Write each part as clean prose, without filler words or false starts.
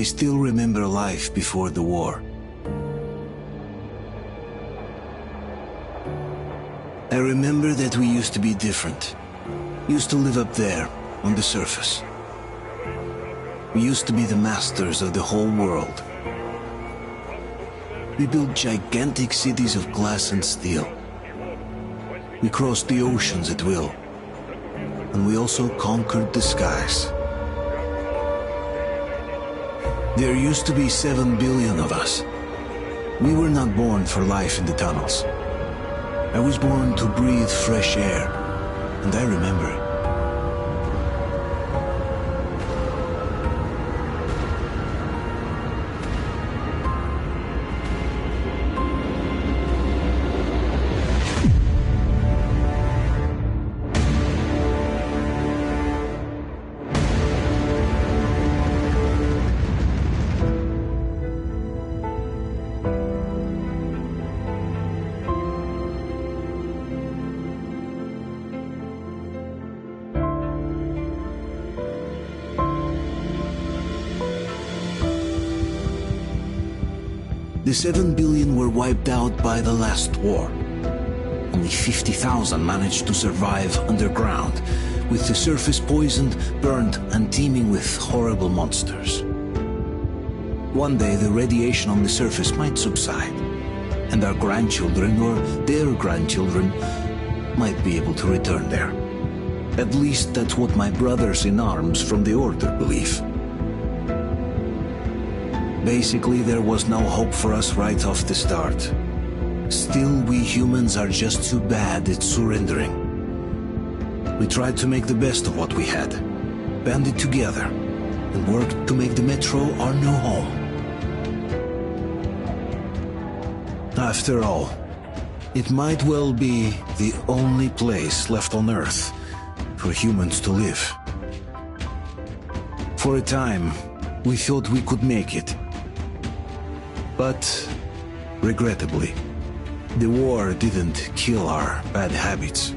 I still remember life before the war. I remember that we used to be different. Used to live up there, on the surface. We used to be the masters of the whole world. We built gigantic cities of glass and steel. We crossed the oceans at will. And we also conquered the skies. There used to be 7 billion of us. We were not born for life in the tunnels. I was born to breathe fresh air, and I remember it. The 7 billion were wiped out by the last war. Only 50,000 managed to survive underground, with the surface poisoned, burned, and teeming with horrible monsters. One day the radiation on the surface might subside, and our grandchildren or their grandchildren might be able to return there. At least that's what my brothers in arms from the Order believe. Basically, there was no hope for us right off the start. Still, we humans are just too bad at surrendering. We tried to make the best of what we had, banded together, and worked to make the Metro our new home. After all, it might well be the only place left on Earth for humans to live. For a time, we thought we could make it. But, regrettably, the war didn't kill our bad habits.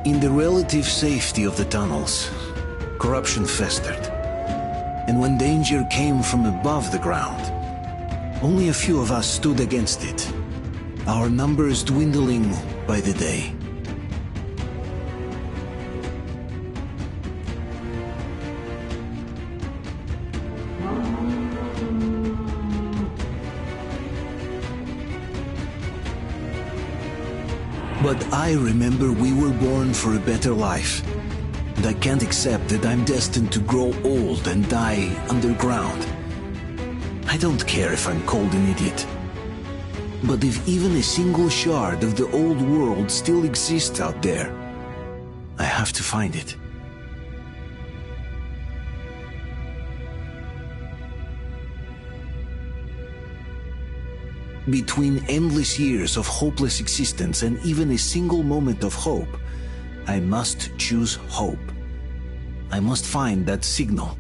In the relative safety of the tunnels, corruption festered. And when danger came from above the ground, only a few of us stood against it, our numbers dwindling by the day. But I remember we were born for a better life, and I can't accept that I'm destined to grow old and die underground. I don't care if I'm called an idiot. But if even a single shard of the old world still exists out there, I have to find it. Between endless years of hopeless existence and even a single moment of hope, I must choose hope. I must find that signal.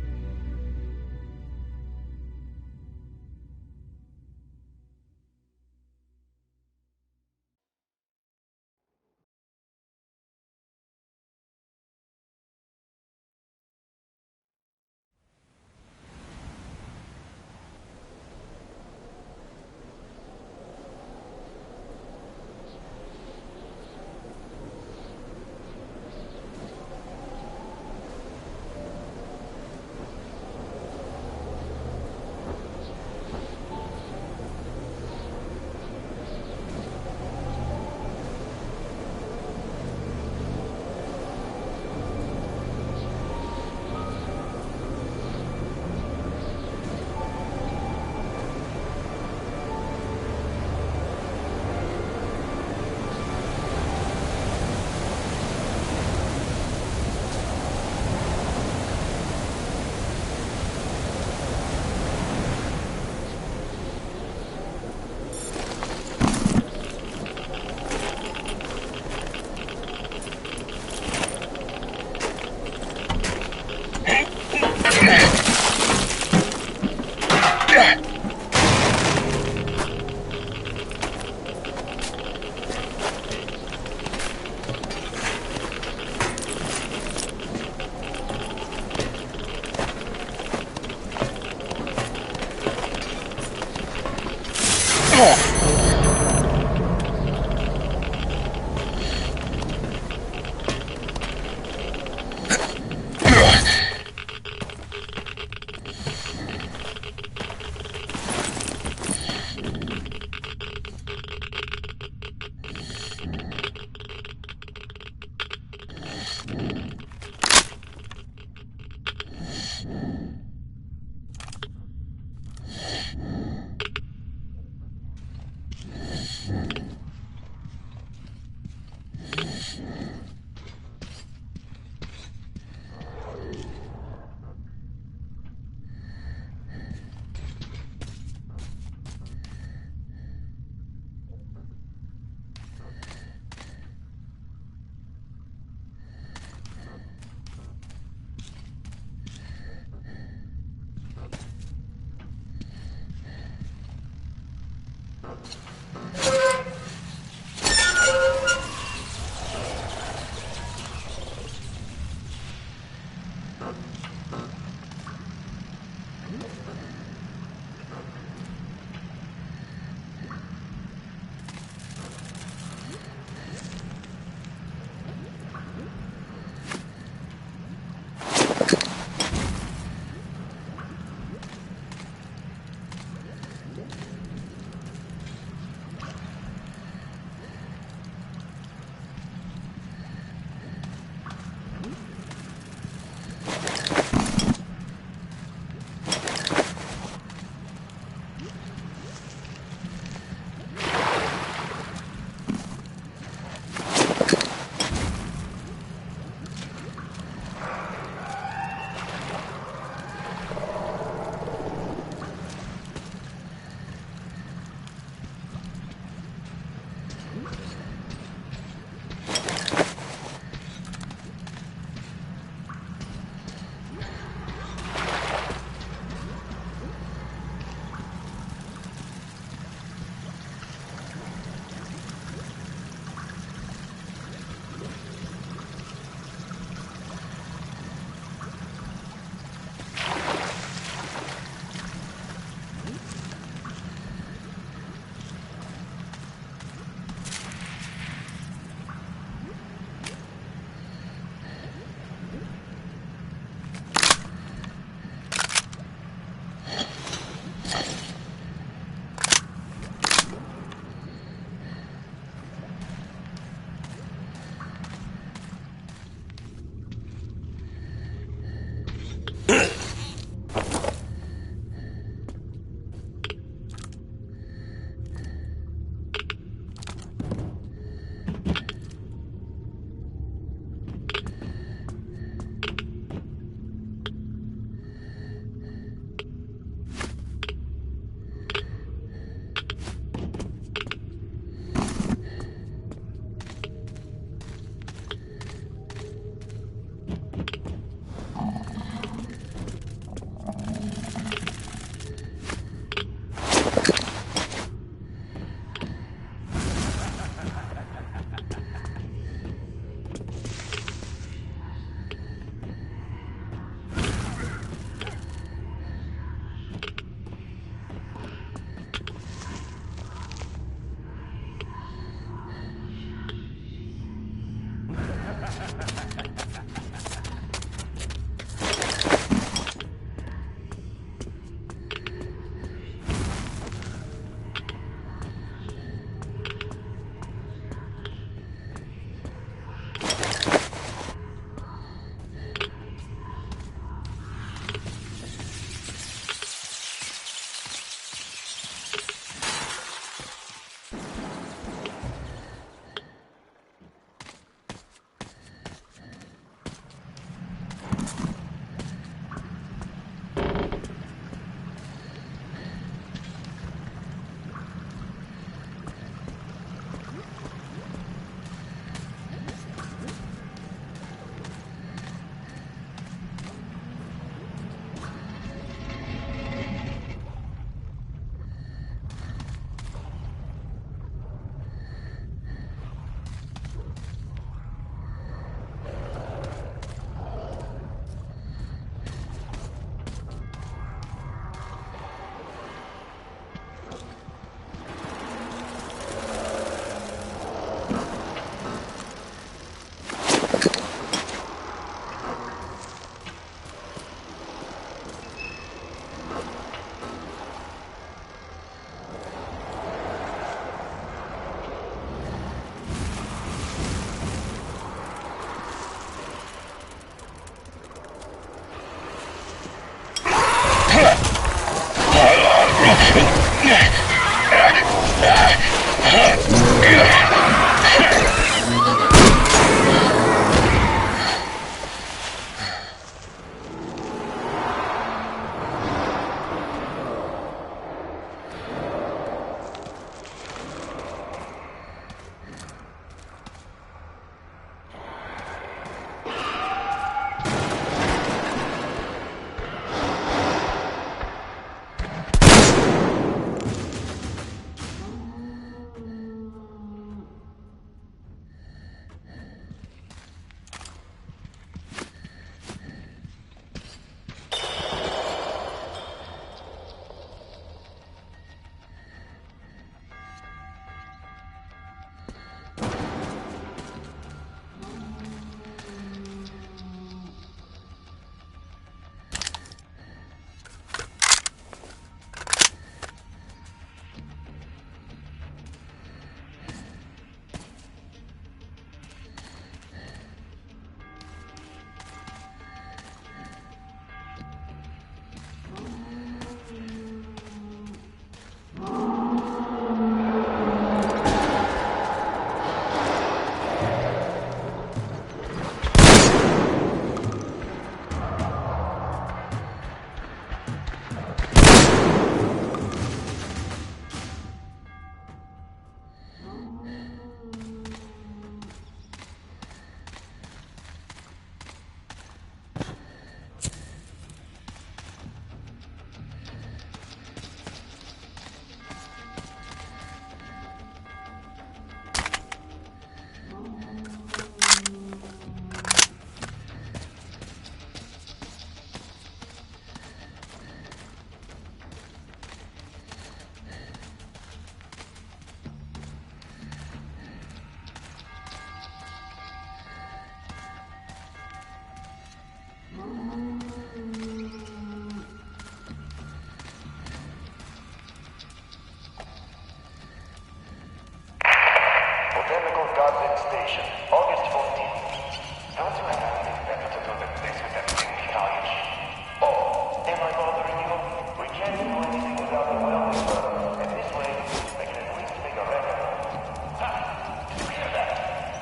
Station, August 14th. Don't you have anything better to do than this with that thing knowledge? Oh, am I bothering you? We can't do anything without the wellness firm, and this way, I can at least make a record. Ha! Did you hear that?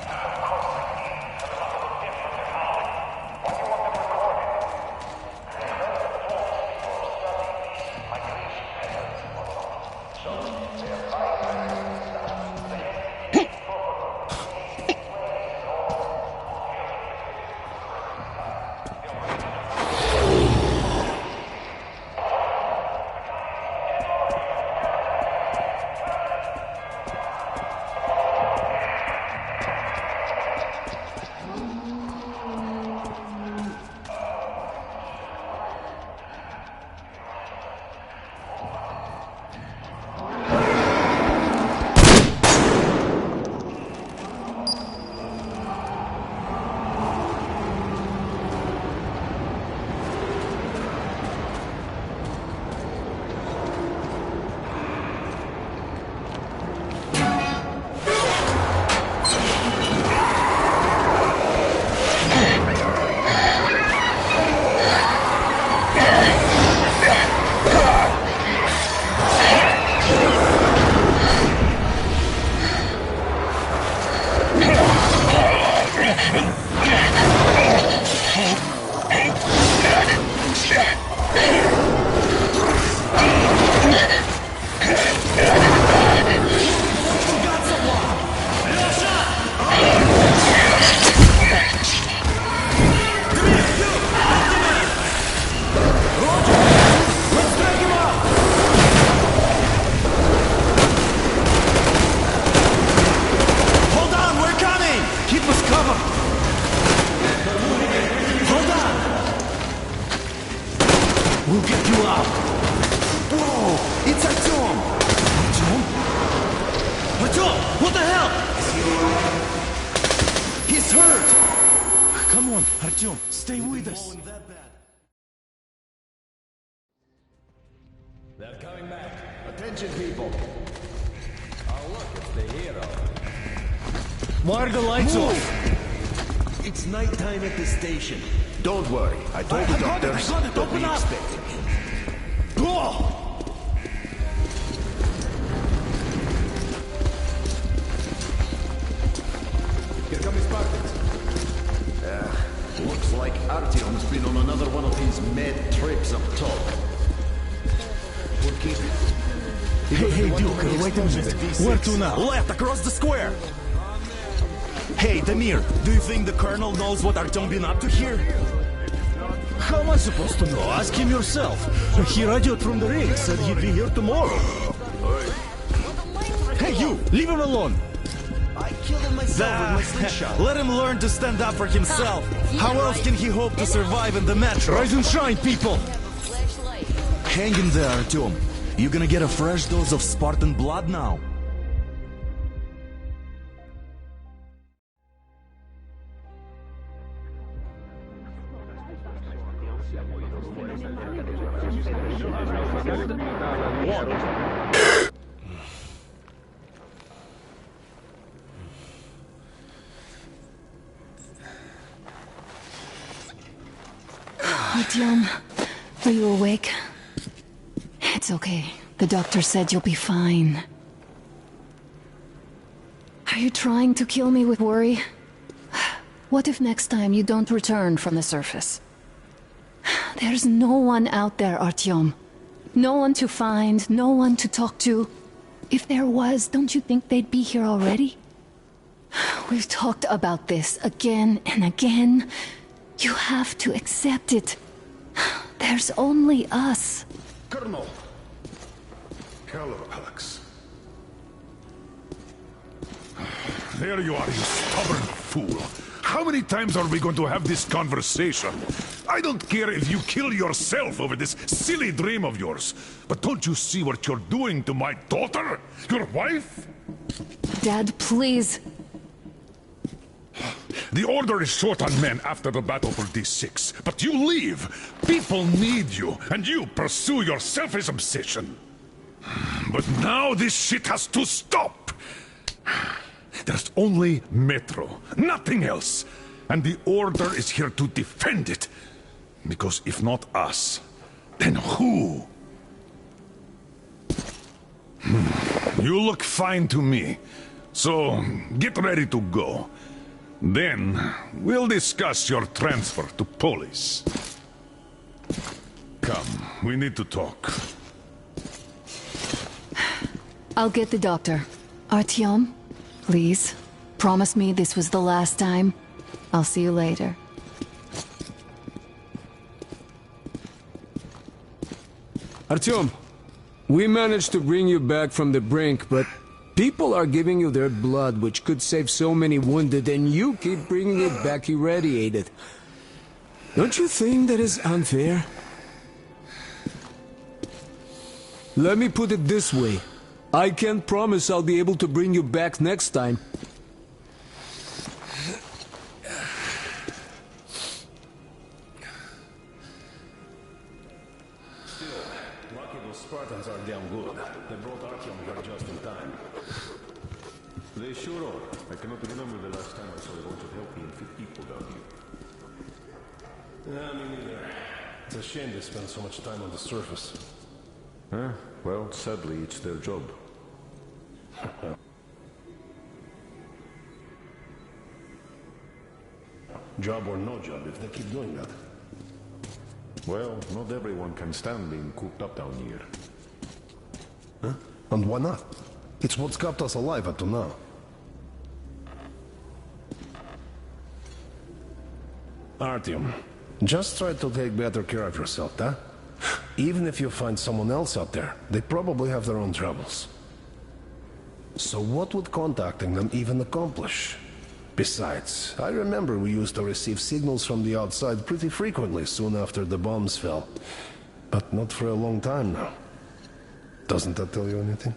Of course I did. I'm not a little different than Holly. Why do you want them recorded? I heard the folks before studying these migration patterns and whatnot. So, they are migrants and stuff. They have to be proper. on, Artyom, stay with us. They're coming back. Attention, people. Oh, look, it's the hero. Why are the lights off? It's nighttime at the station. Don't worry, I told the doctors I got it. that Open we up. expected him. Go! Here come the Spartans. Looks like Artyom's been on another one of his mad trips up top. We'll keep it. Hey, Duke, wait a minute. Where to now? Left, across the square. Hey, Damir, do you think the Colonel knows what Artyom been up to here? How am I supposed to know? Ask him yourself. He radioed from the ring, said he'd be here tomorrow. Hey, you, leave him alone. I killed him myself with my slingshot. Let him learn to stand up for himself. How else can he hope to survive in the metro? Rise and shine, people! Hang in there, Artyom. You gonna get a fresh dose of Spartan blood now. Artyom, are you awake? It's okay. The doctor said you'll be fine. Are you trying to kill me with worry? What if next time you don't return from the surface? There's no one out there, Artyom. No one to find, no one to talk to. If there was, don't you think they'd be here already? We've talked about this again and again. You have to accept it. There's only us. Colonel! Hello, Alex. There you are, you stubborn fool. How many times are we going to have this conversation? I don't care if you kill yourself over this silly dream of yours, but don't you see what you're doing to my daughter? Your wife? Dad, please. The Order is short on men after the battle for D6, but you leave. People need you, and you pursue your selfish obsession. But now this shit has to stop. There's only Metro, nothing else. And the Order is here to defend it. Because if not us, then who? You look fine to me. So, get ready to go. Then, we'll discuss your transfer to Polis. Come, we need to talk. I'll get the doctor. Artyom, please. Promise me this was the last time. I'll see you later. Artyom, we managed to bring you back from the brink, but people are giving you their blood, which could save so many wounded, and you keep bringing it back irradiated. Don't you think that is unfair? Let me put it this way. I can't promise I'll be able to bring you back next time. Spartans are damn good. They brought Artyom here just in time. They sure are. I cannot remember the last time I saw a bunch of healthy and fit people down here. Me neither. It's a shame they spend so much time on the surface. Well, sadly, it's their job. Job or no job, if they keep doing that. Well, not everyone can stand being cooped up down here. Huh? And why not? It's what's kept us alive up to now. Artyom, Just try to take better care of yourself, huh? Even if you find someone else out there, they probably have their own troubles. So what would contacting them even accomplish? Besides, I remember we used to receive signals from the outside pretty frequently soon after the bombs fell. But not for a long time now. Doesn't that tell you anything?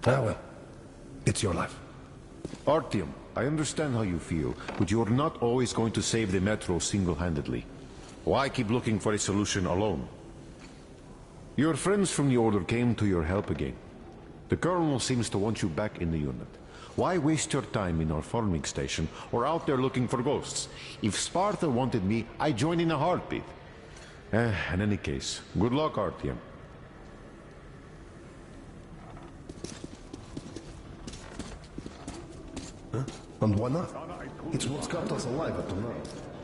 Ah well, it's your life. Artyom, I understand how you feel, but you're not always going to save the Metro single-handedly. Why keep looking for a solution alone? Your friends from the Order came to your help again. The Colonel seems to want you back in the unit. Why waste your time in our farming station or out there looking for ghosts? If Sparta wanted me, I'd join in a heartbeat. In any case, good luck, Artyom. Huh? And why not? It's what's kept us alive up to now.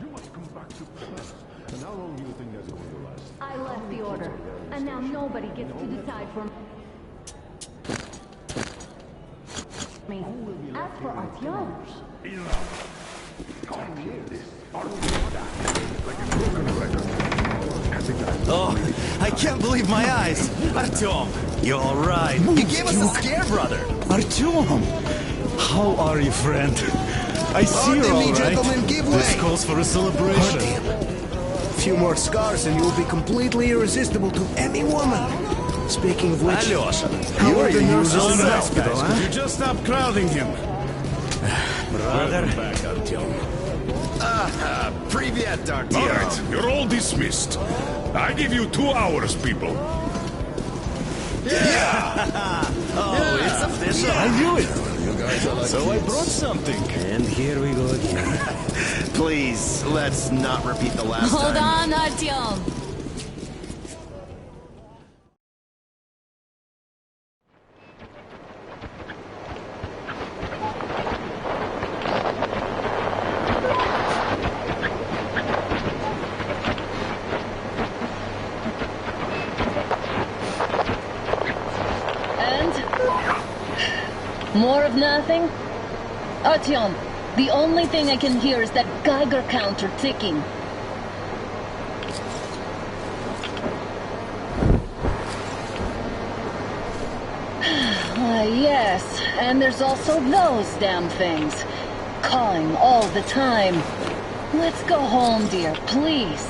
You must come back to class. And how long do you think that's going to last? I left the Order, and now nobody gets to decide for me. As for Artyom... Oh, I can't believe my eyes! Artyom, you're alright. You gave us a scare, brother! Artyom! How are you, friend? I see you're alright. Gentlemen, give way! This calls for a celebration. A few more scars and you'll be completely irresistible to any woman. Speaking of which, Alyosha, how are the nurses in the Alright, hospital, guys, huh? could you just stop crowding him? brother. Back, Artyom. Привет, Artyom. All right, you're all dismissed. I give you 2 hours, people. Oh, it's official. I knew it. So I brought something. And here we go again. Please, let's not repeat the last Hold time. on, Artyom. More of nothing? Artyom, the only thing I can hear is that Geiger counter ticking. Yes, and there's also those damn things. Calling all the time. Let's go home, dear, please.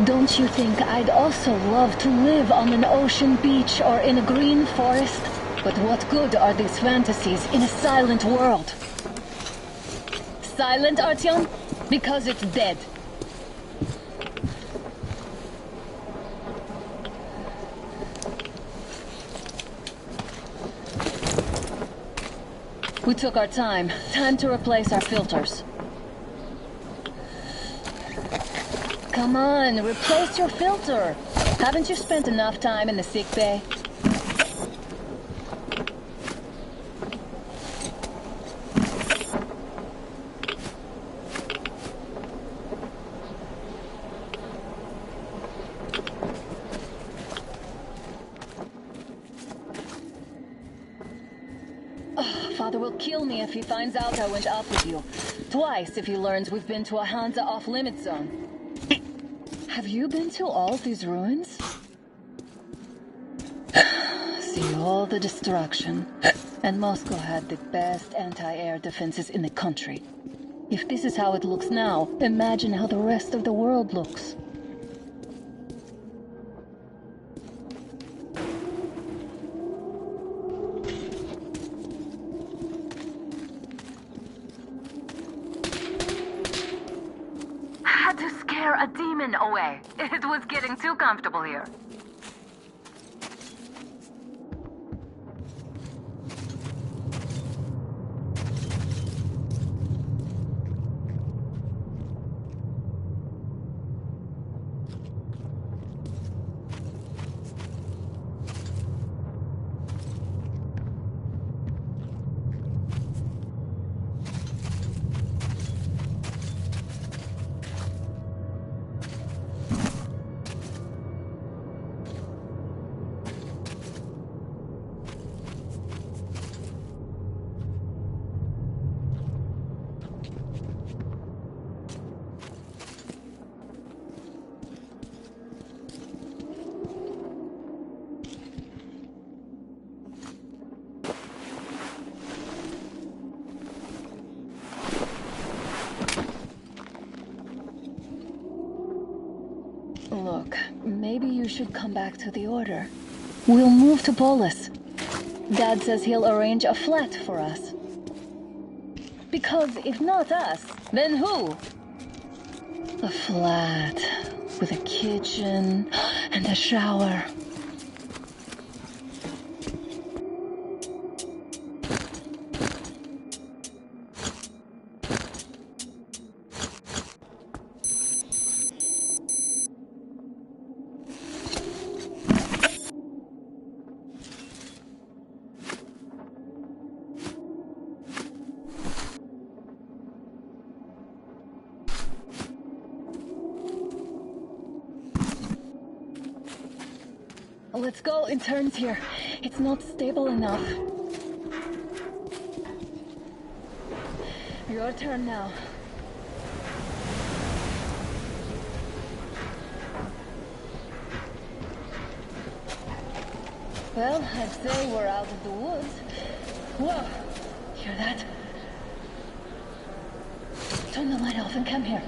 Don't you think I'd also love to live on an ocean beach or in a green forest? But what good are these fantasies in a silent world? Silent, Artyom? Because it's dead. We took our time. Time to replace our filters. Come on, replace your filter. Haven't you spent enough time in the sick bay? Father will kill me if he finds out I went out with you. Twice if he learns we've been to a Hansa off-limit zone. Have you been to all of these ruins? See all the destruction. And Moscow had the best anti-air defenses in the country. If this is how it looks now, imagine how the rest of the world looks. A demon away. It was getting too comfortable here. Look, maybe you should come back to the Order. We'll move to Polis. Dad says he'll arrange a flat for us. Because if not us, then who? A flat with a kitchen and a shower. Let's go in turns here. It's not stable enough. Your turn now. Well, I'd say we're out of the woods. Whoa! Hear that? Turn the light off and come here.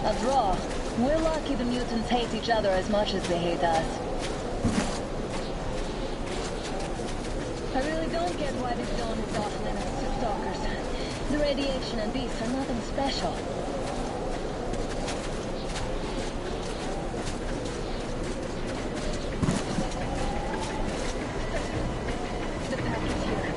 A draw. We're lucky the mutants hate each other as much as they hate us. I really don't get why this zone is off limits to stalkers. The radiation and beasts are nothing special. The pack is here.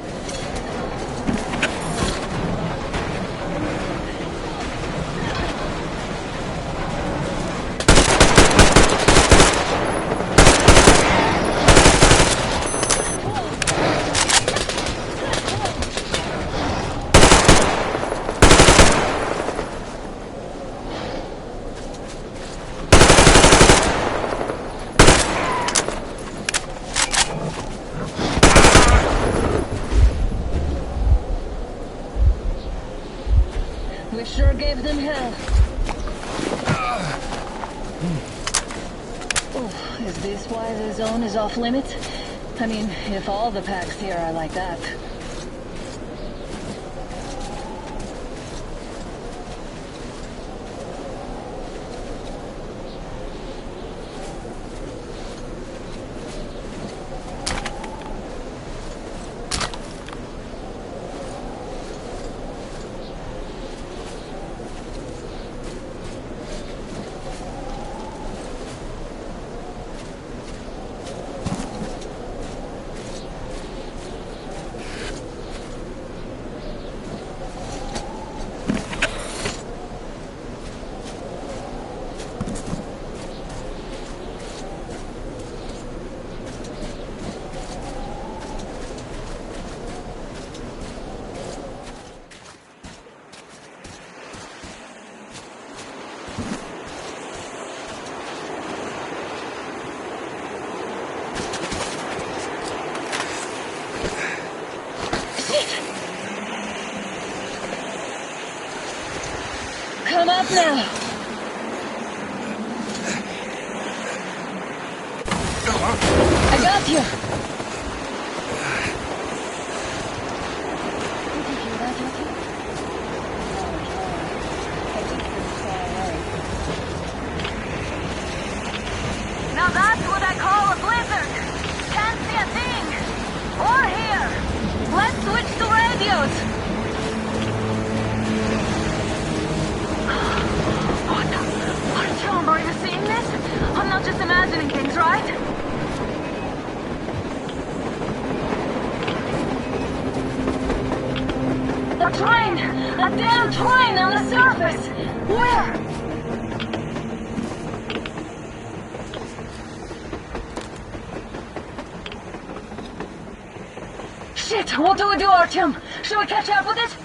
We sure gave them hell. Oh, is this why the zone is off limits? I mean, if all the packs here are like that. Come up now. I got you. Did you hear that, Artyom? I think you're far away. Now that's what I call a blizzard. Can't see a thing. Or hear. Let's switch to radios. Artyom, are you seeing this? I'm not just imagining things, right? A train! A damn train on the surface! Where? Shit! What do we do, Artyom? Should we catch up with it?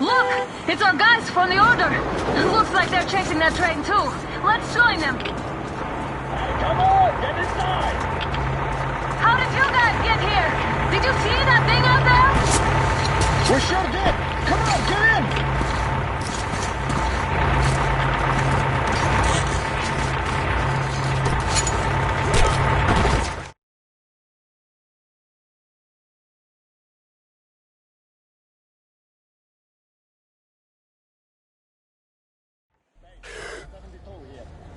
Look! It's our guys from the Order! Looks like they're chasing that train too. Let's join them! Come on, get inside! How did you guys get here? Did you see that thing out there? We sure did! Come on, get in!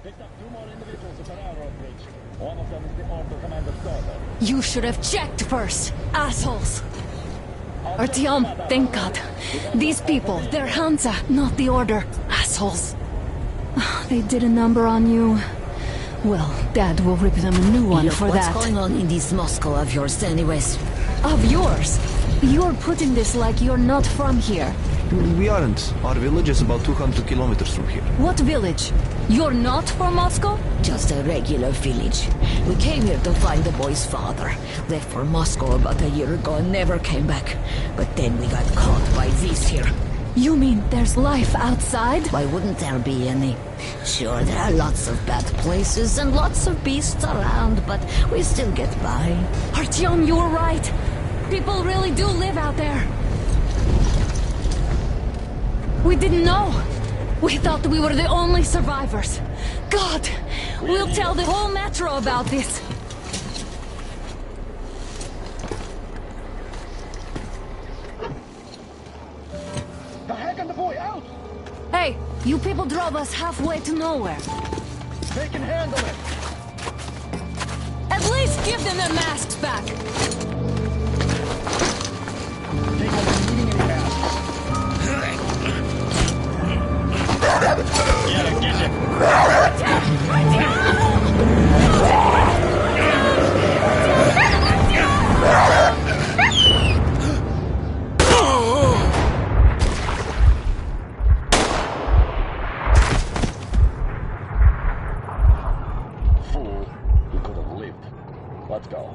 Picked up 2 more individuals at the railroad bridge. One of them is the Order commander's daughter. You should have checked first, assholes! Artyom, thank God. These people, they're Hansa, not the Order. Assholes. They did a number on you. Well, Dad will rip them a new one Look, for what's that. What's going on in this Moscow of yours anyways? Of yours? You're putting this like you're not from here. We aren't. Our village is about 200 kilometers from here. What village? You're not from Moscow? Just a regular village. We came here to find the boy's father. Left for Moscow about a year ago and never came back. But then we got caught by these here. You mean there's life outside? Why wouldn't there be any? Sure, there are lots of bad places and lots of beasts around, but we still get by. Artyom, you were right. People really do live out there. We didn't know. We thought we were the only survivors. God, we'll tell the whole metro about this. The heck and the boy out! Hey, You people drove us halfway to nowhere. They can handle it! At least give them their masks back! Take over eating any masks. Yeah, get it! Fool, you could have lived. Let's go.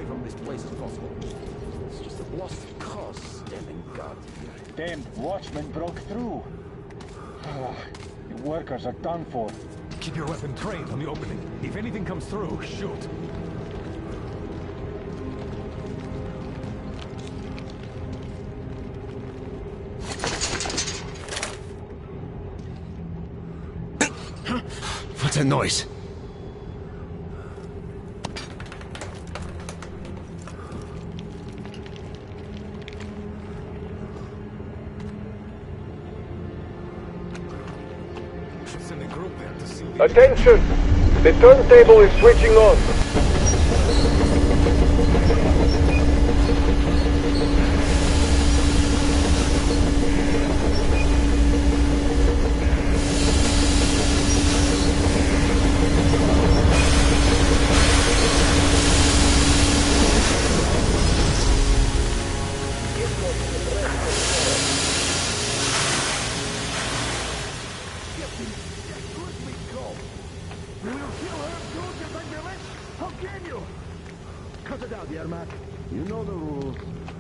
from this place as possible. It's just a lost cause, damn God. Damn watchmen broke through. The workers are done for. Keep your weapon trained on the opening. If anything comes through, shoot. What's that noise? Attention! The turntable is switching on. You know the rules.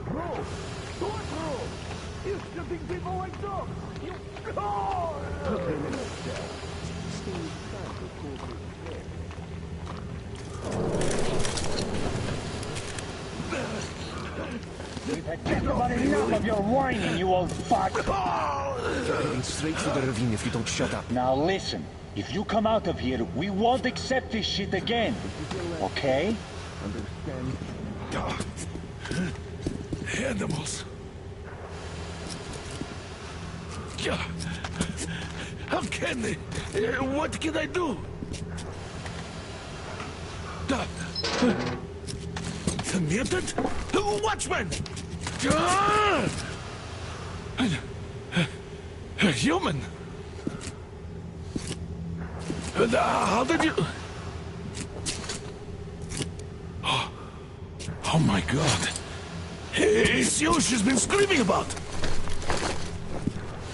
Rules? What rules? You're shooting people like dogs! You... Oh! We've had just about enough of your whining, you old fuck! You're heading straight to the ravine if you don't shut up. Now listen, if you come out of here, we won't accept this shit again. Okay? Understand? Animals. How can they? What can I do? The mutant? Watchman! A human? How did you... Oh my God. It's you she's been screaming about.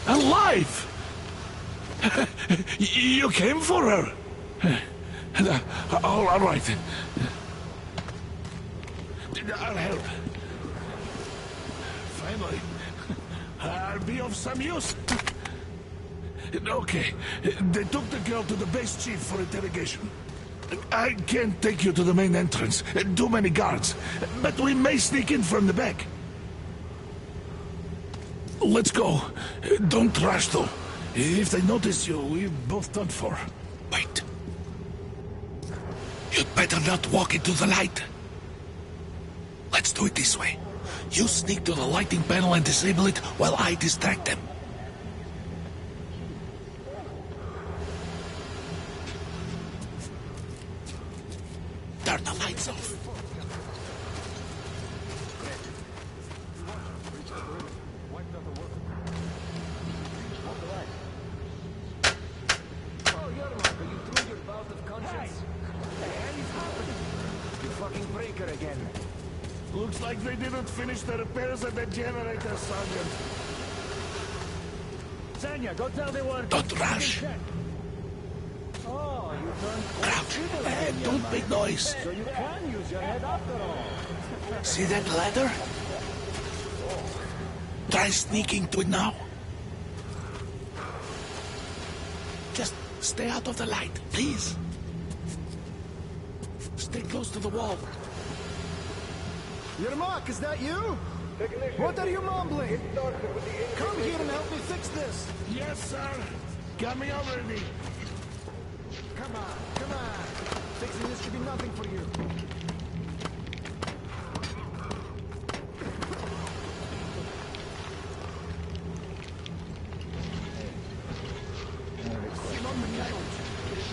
Alive! You came for her. All right. I'll help. Finally. I'll be of some use. Okay. They took the girl to the base chief for interrogation. I can't take you to the main entrance. Too many guards. But we may sneak in from the back. Let's go. Don't rush, though. If they notice you, we're both done for. Wait. You'd better not walk into the light. Let's do it this way. You sneak to the lighting panel and disable it while I distract them. Turn the lights off. Oh, Yermak, are you through your bout of conscience? The hell is happening? You fucking breaker again. Looks like they didn't finish the repairs at the generator, Sergeant. Sanya, go tell the workers. Don't rush. Oh, you turned Crouch. Don't make noise. so you can use your head after all. See that ladder? Try sneaking to it now. Just stay out of the light, please. Stay close to the wall. Yermak, is that you? What are you mumbling? Come here and help me fix this. Yes, sir. Coming already. Come on, come on. Fixing this should be nothing for you.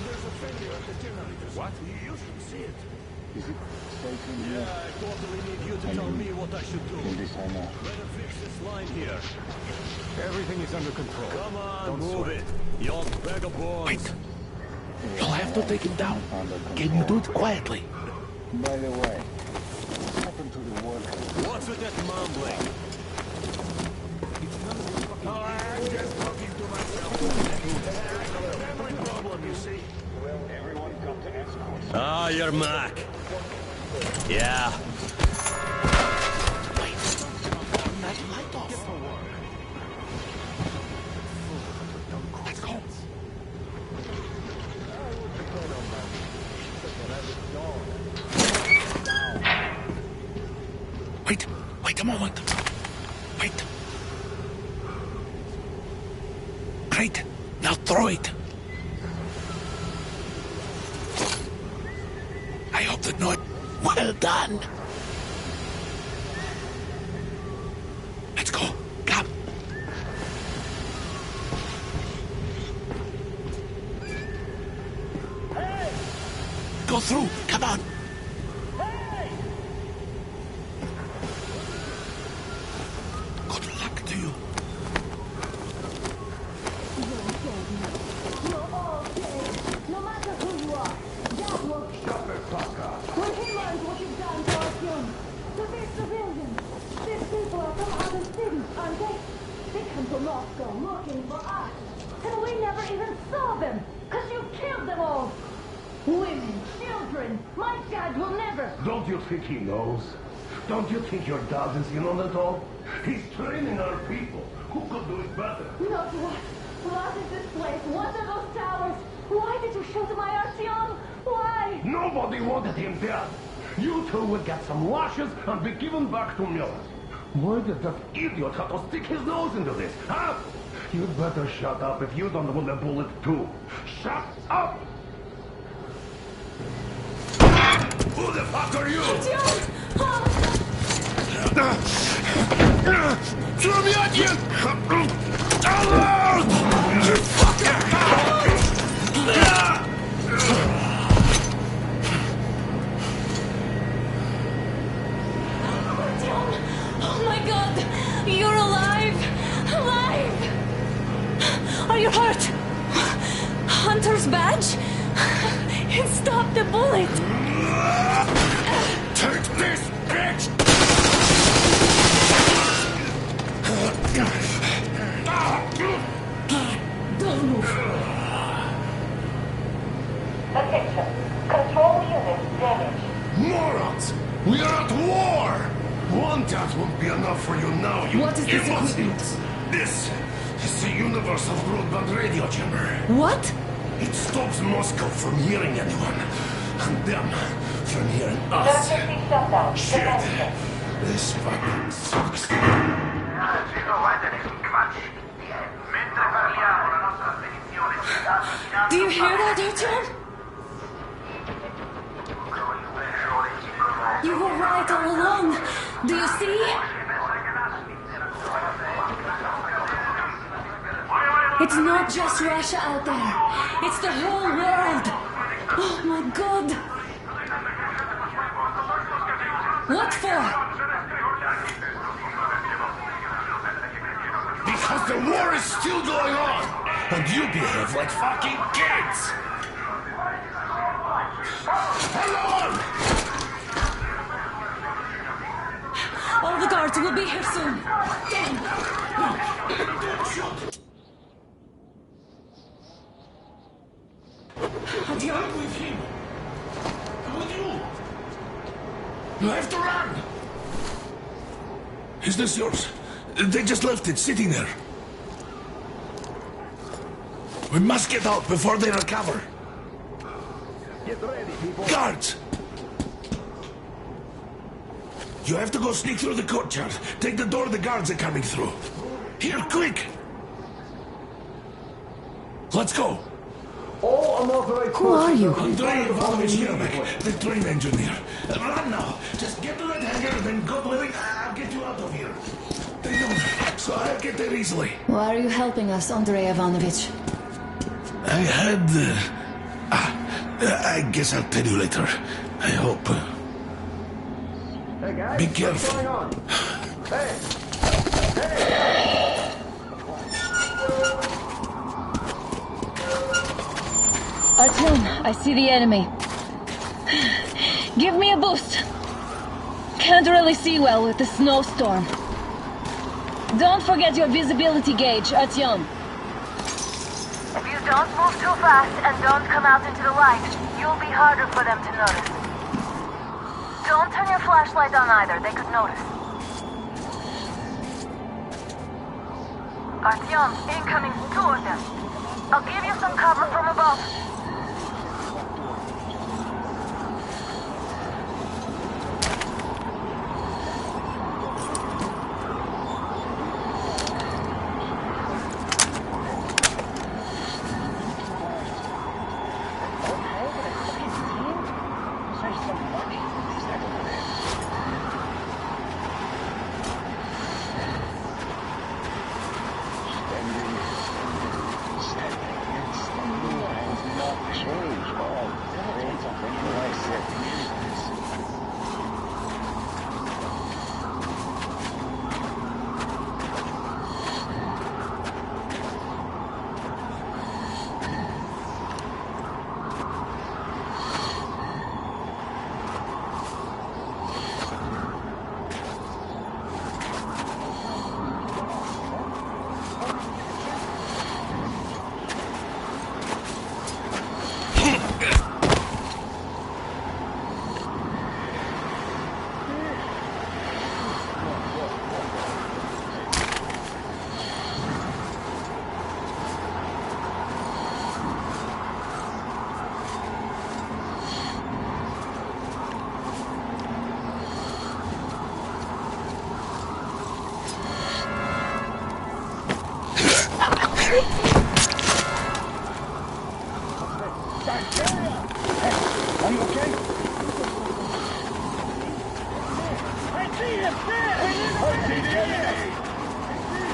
There's a failure at the generator. What? You should see it. Is it safe in here? Yeah, I totally need you to tell me what I should do. This I know. Better fix this line here. Everything is under control. Come on, Don't move sweat. it. Young vagabonds. Wait. You'll have to take him down. Can you do it quietly? By the way, what happened to the workers? What's with that mumbling? Oh, I'm just talking to myself. Family problem, you see. Everyone come to escort. Ah, Yermak. Yeah. Wait a moment. Wait. Great. Now throw it. I hope that no... Well done. Let's go. Come. Hey! Go through. Come on. Hey! Good luck to you. You're all dead. No matter who you are. That will... Shut the fuck up. When he learns what you've done to Artyom, to these civilians, these people are from other cities, aren't they? They come to Moscow looking for us, and we never even saw them, because you killed them all. Women, children, my dad will never... Don't you think he knows? Don't you think your dad is in on it all? He's training our people. Who could do it better? Not what? What is this place? What are those towers? Why did you shoot my Artyom? Why? Nobody wanted him dead. You two would get some lashes and be given back to Miller. Why did that idiot have to stick his nose into this, huh? You'd better shut up if you don't want a bullet too. Shut up! Who the fuck are you? Throw me at you! Oh my god! You're alive! Alive! Are you hurt? Hunter's badge? It stopped the bullet! Take this, bitch! Don't move! Attention. Control unit damaged. Morons! We are at war! One death won't be enough for you now, you What is this imbeciles! This is the universal broadband radio jammer. What? It stops Moscow from hearing anyone, and them from hearing us. Emergency shutdown. Shit! Commencing. This fucking sucks. Do you hear that, Artyom? You were right all along. Do you see? It's not just Russia out there. It's the whole world. Oh my god. What for? Because the war is still going on, and you behave like fucking kids! Alone! All the guards will be here soon. Damn. Don't shoot! Artyom? With him! With you! You have to run! Is this yours? They just left it sitting there. We must get out before they recover. Get ready, people! Guards! You have to go sneak through the courtyard. Take the door the guards are coming through. Here, quick! Let's go! All unauthorized... Who are you? Andrei Ivanovich Yermak, the train engineer. Run now! Just get to that hangar, then God willing, I'll get you out of here. They know me, so I'll get there easily. Why are you helping us, Andrei Ivanovich? I had... I guess I'll tell you later. I hope. Hey guys, Be careful. what's going on? Hey! Artyom, I see the enemy. Give me a boost. Can't really see well with the snowstorm. Don't forget your visibility gauge, Artyom. If you don't move too fast and don't come out into the light, you'll be harder for them to notice. Don't turn your flashlight on either, they could notice. Artyom, incoming, 2 of them. I'll give you some cover from above.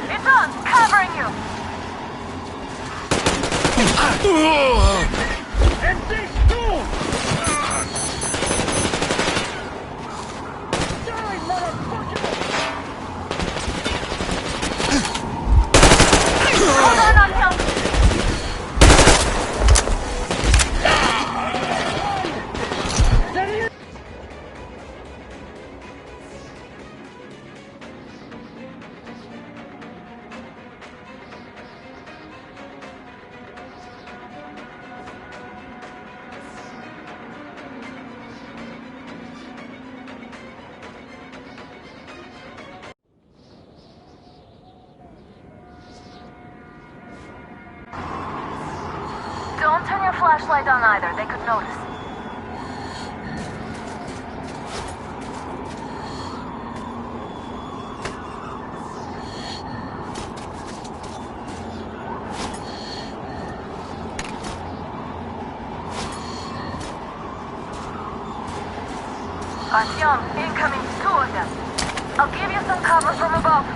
It's on! Covering you! And these two! Die, motherfucker! Hold on, Artyom! Don't turn your flashlight on either, they could notice. Artyom, incoming, 2 of them. I'll give you some cover from above.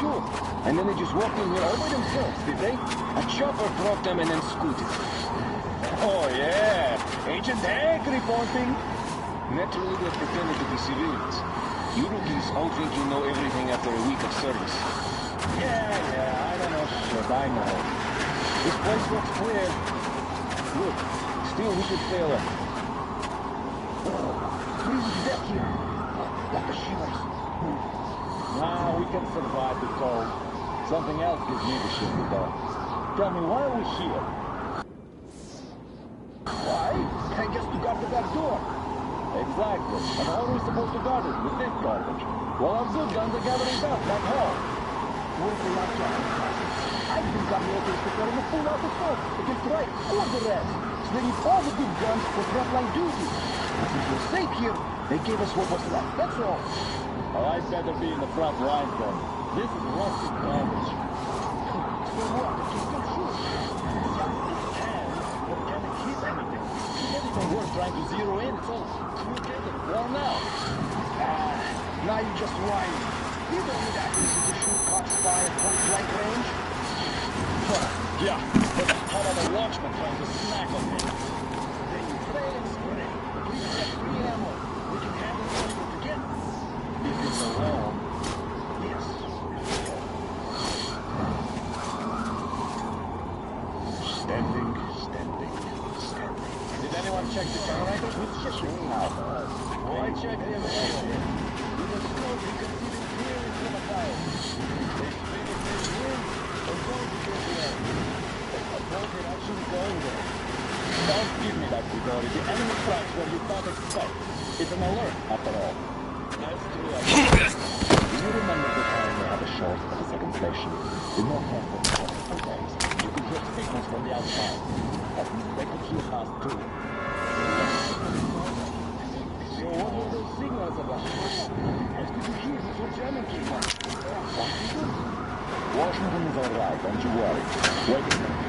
Sure. And then they just walked in here all by themselves, did they? A chopper dropped them and then scooted. Oh, yeah. Agent Egg reporting. Naturally, they pretended to be civilians. You rookies all think you know everything after a week of service. Yeah, I don't know shit, I know. This place looks clear. Look, still we should stay alert. Freezing death here. Got the shivers. Nah, we can survive the cold. Something else gives me the shit though. Tell me, why are we here? Why? I guess to guard the back door. Exactly. And how are we supposed to guard it with this garbage? Well, our good guns are gathering dust back home. Where's the last job? I think I'm here to prepare the full out of smoke against the right or the rest. So they need all the good guns for frontline duty. And since we're safe here, they gave us what was left. That's all. Oh, I'd better be in the front line then. This is rusted garbage. So what? Just don't shoot. It can, but can it hit anything? It isn't worth trying to zero in. It's all together, worn out. Now you're just whining. You don't need accuracy to shoot cops by at point-blank range. Yeah, but how about a watchman trying to snack on me? Then you pray and spray. At least get free ammo. We can handle it together. If it's alone, yes. Standing Anyone check the generators? We'll ship you out. I checked the elevator. With the smoke, you can see them clear into the fire. They spin if they win, or don't get the end. A boat is actually going there. Don't give me that, Grigori. The enemy strikes where you don't expect. It's an alert, after all. Nice to meet you. Do you remember the time we had a short at the second station? With no transport for days. You could hear signals from the outside. At least they could hear us too. So what were those signals about? How did you hear these were German people? Washington? Washington is alright, don't you worry. Wait a minute.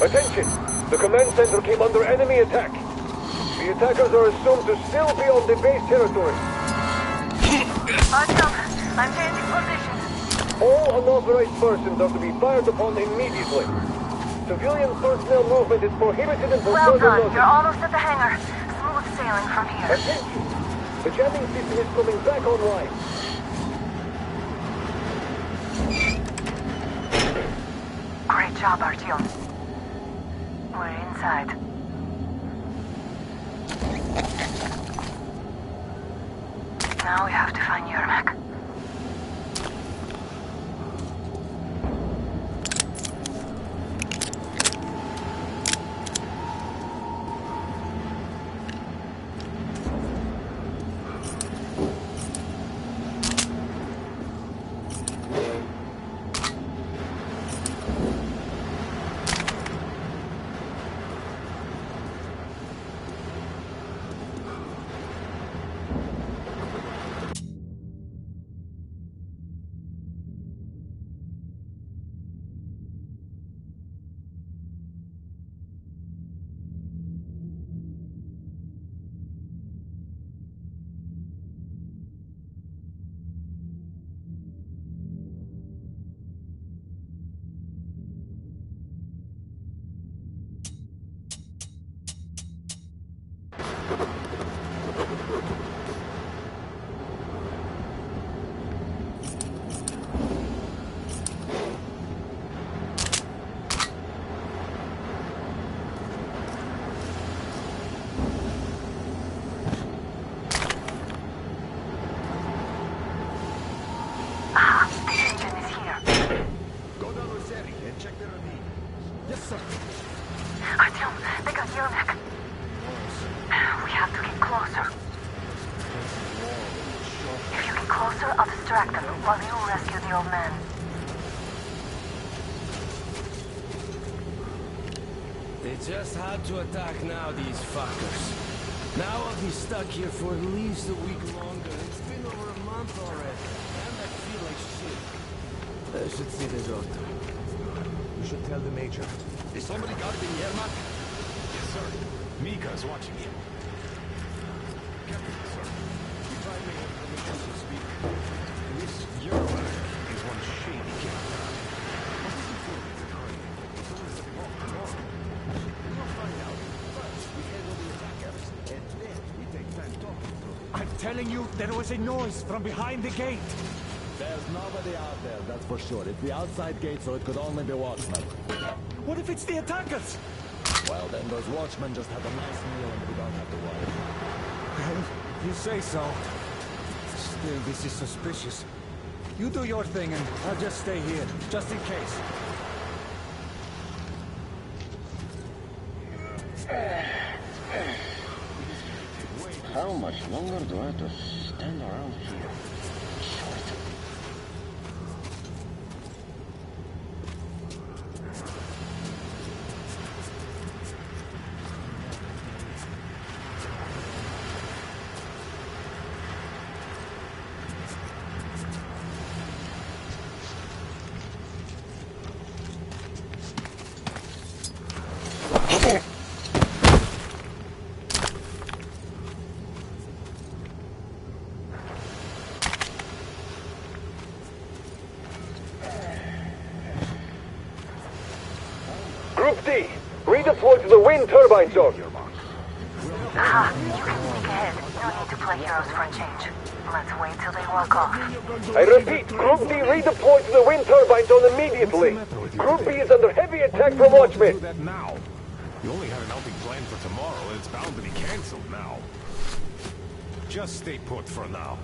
Attention! The command center came under enemy attack. The attackers are assumed to still be on the base territory. Artyom, I'm changing position. All unauthorized persons are to be fired upon immediately. Civilian personnel movement is prohibited until Well further done. notice. You're almost at the hangar. Smooth sailing from here. Attention! The jamming system is coming back online. Great job, Artyom. We're inside. Now we have to find Yermak. Artyom, they got Yermak. We have to get closer. If you get closer, I'll distract them while you rescue the old man. They just had to attack now, these fuckers. Now I'll be stuck here for at least a week longer. It's been over a month already, and I feel like shit. I should see the doctor. You should tell the Major. Is somebody guarding Yermak? Yes, sir. Mika is watching him. Captain, sir. You tried me with permission to speak. This Yermak is one shady character. What does he feel with the current? It's always a block tomorrow. We'll find out. First, we handle the attackers, and then we take time talking to them. I'm telling you, there was a noise from behind the gate. There's nobody out there, that's for sure. It's the outside gate, so it could only be watchmen. What if it's the attackers? Well, then those watchmen just had a nice meal and we don't have to worry. Well, you say so. Still, this is suspicious. You do your thing and I'll just stay here, just in case. How much longer do I have to stand around here? Group D, redeploy to the wind turbine zone. Aha, you can sneak ahead. No need to play heroes for a change. Let's wait till they walk off. I repeat, Group D redeploy to the wind turbine zone immediately. Group B is under heavy attack from Watchmen. Do that now. You only had an outing planned for tomorrow, and it's bound to be cancelled now. Just stay put for now.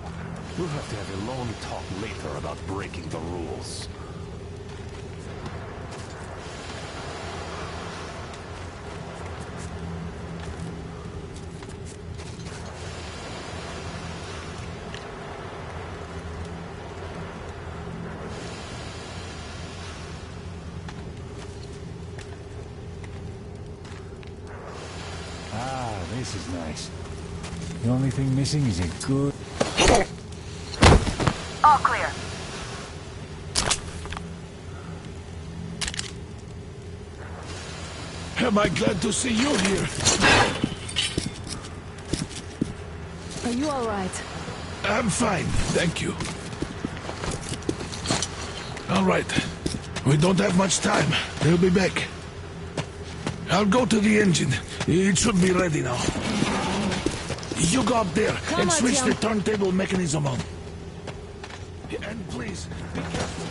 We'll have to have a long talk later about breaking the rules. Ah, this is nice. The only thing missing is a good... All clear. Am I glad to see you here? Are you all right? I'm fine, thank you. All right. We don't have much time. They'll be back. I'll go to the engine. It should be ready now. You go up there and switch the turntable mechanism on. And please, be careful.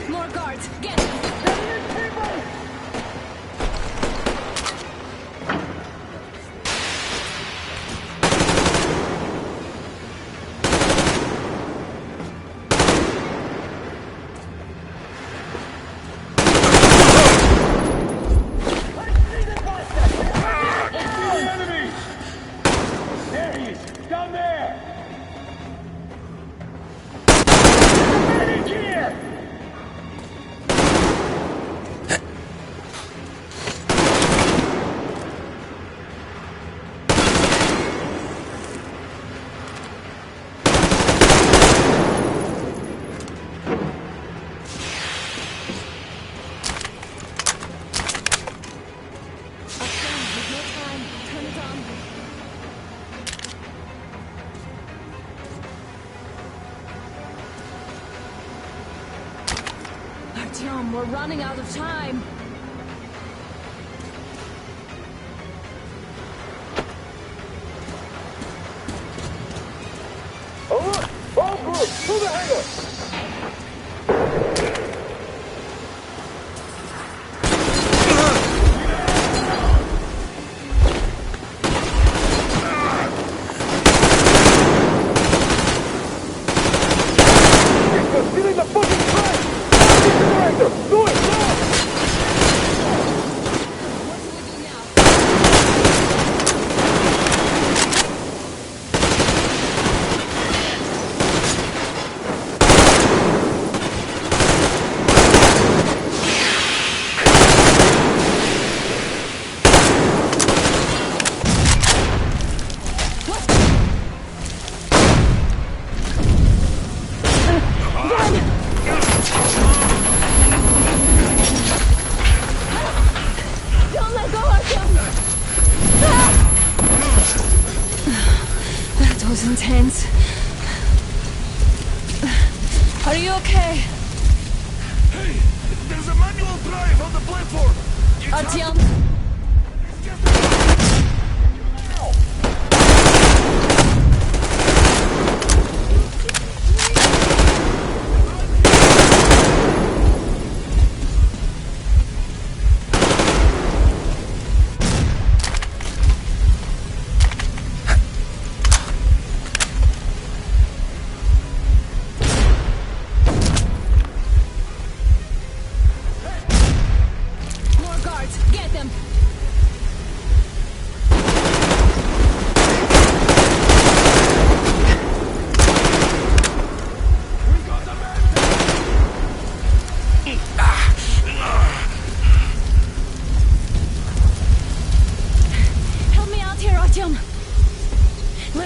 More guards! Get them! Artyom, we're running out of time. Alert! All groups, to the hangar! You're stealing the fucking train! Director, do it now! Don't let go, Artyom! That was intense. Are you okay? Hey, there's a manual drive on the platform. Artyom?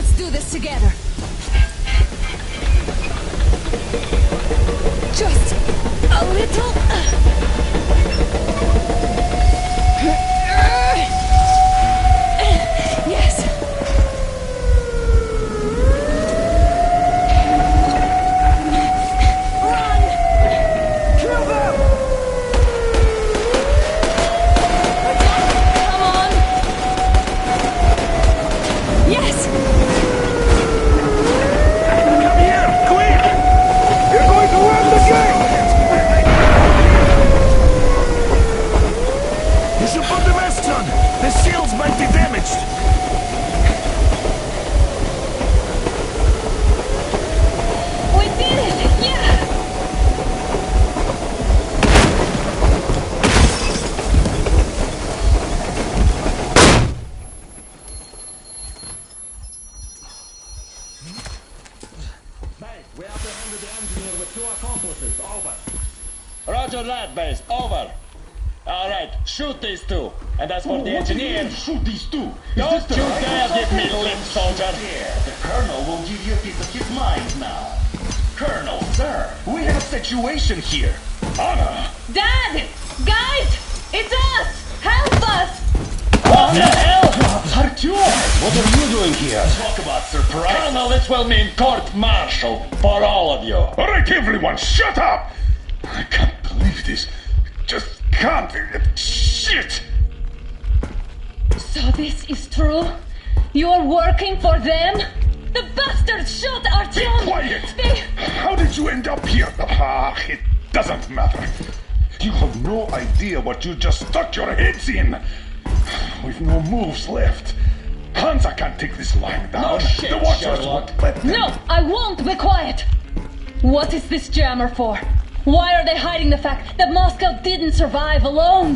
Let's do this together. Just a little... Yes. Run! Kill them! Come on! Yes! Come here, quick! You're going to run the gate! You should put the masks on! The shields might be damaged! We did it! Yeah! Base, we apprehended the engineer with 2 accomplices. Over. Roger that, base. Over. All right, shoot these 2. And as for the engineer... Shoot these 2! Don't you dare give me lip, soldier! The Colonel will give you a piece of his mind now. Colonel, sir, we have a situation here. Anna! Dad! Guys! It's us! Help us! What the hell? Artyom! What are you doing here? Talk about surprise! Colonel, this will mean court-martial for all of you. All right, everyone, shut up! I can't believe this. Just can't. Shit! So this is true? You are working for them? The bastards shot Artyom! Be quiet! How did you end up here? Ah, it doesn't matter. You have no idea what you just stuck your heads in. We've no moves left. Hansa can't take this lying down. No shit, the Watchers Sherlock. won't let them. No, I won't be quiet! What is this jammer for? Why are they hiding the fact that Moscow didn't survive alone?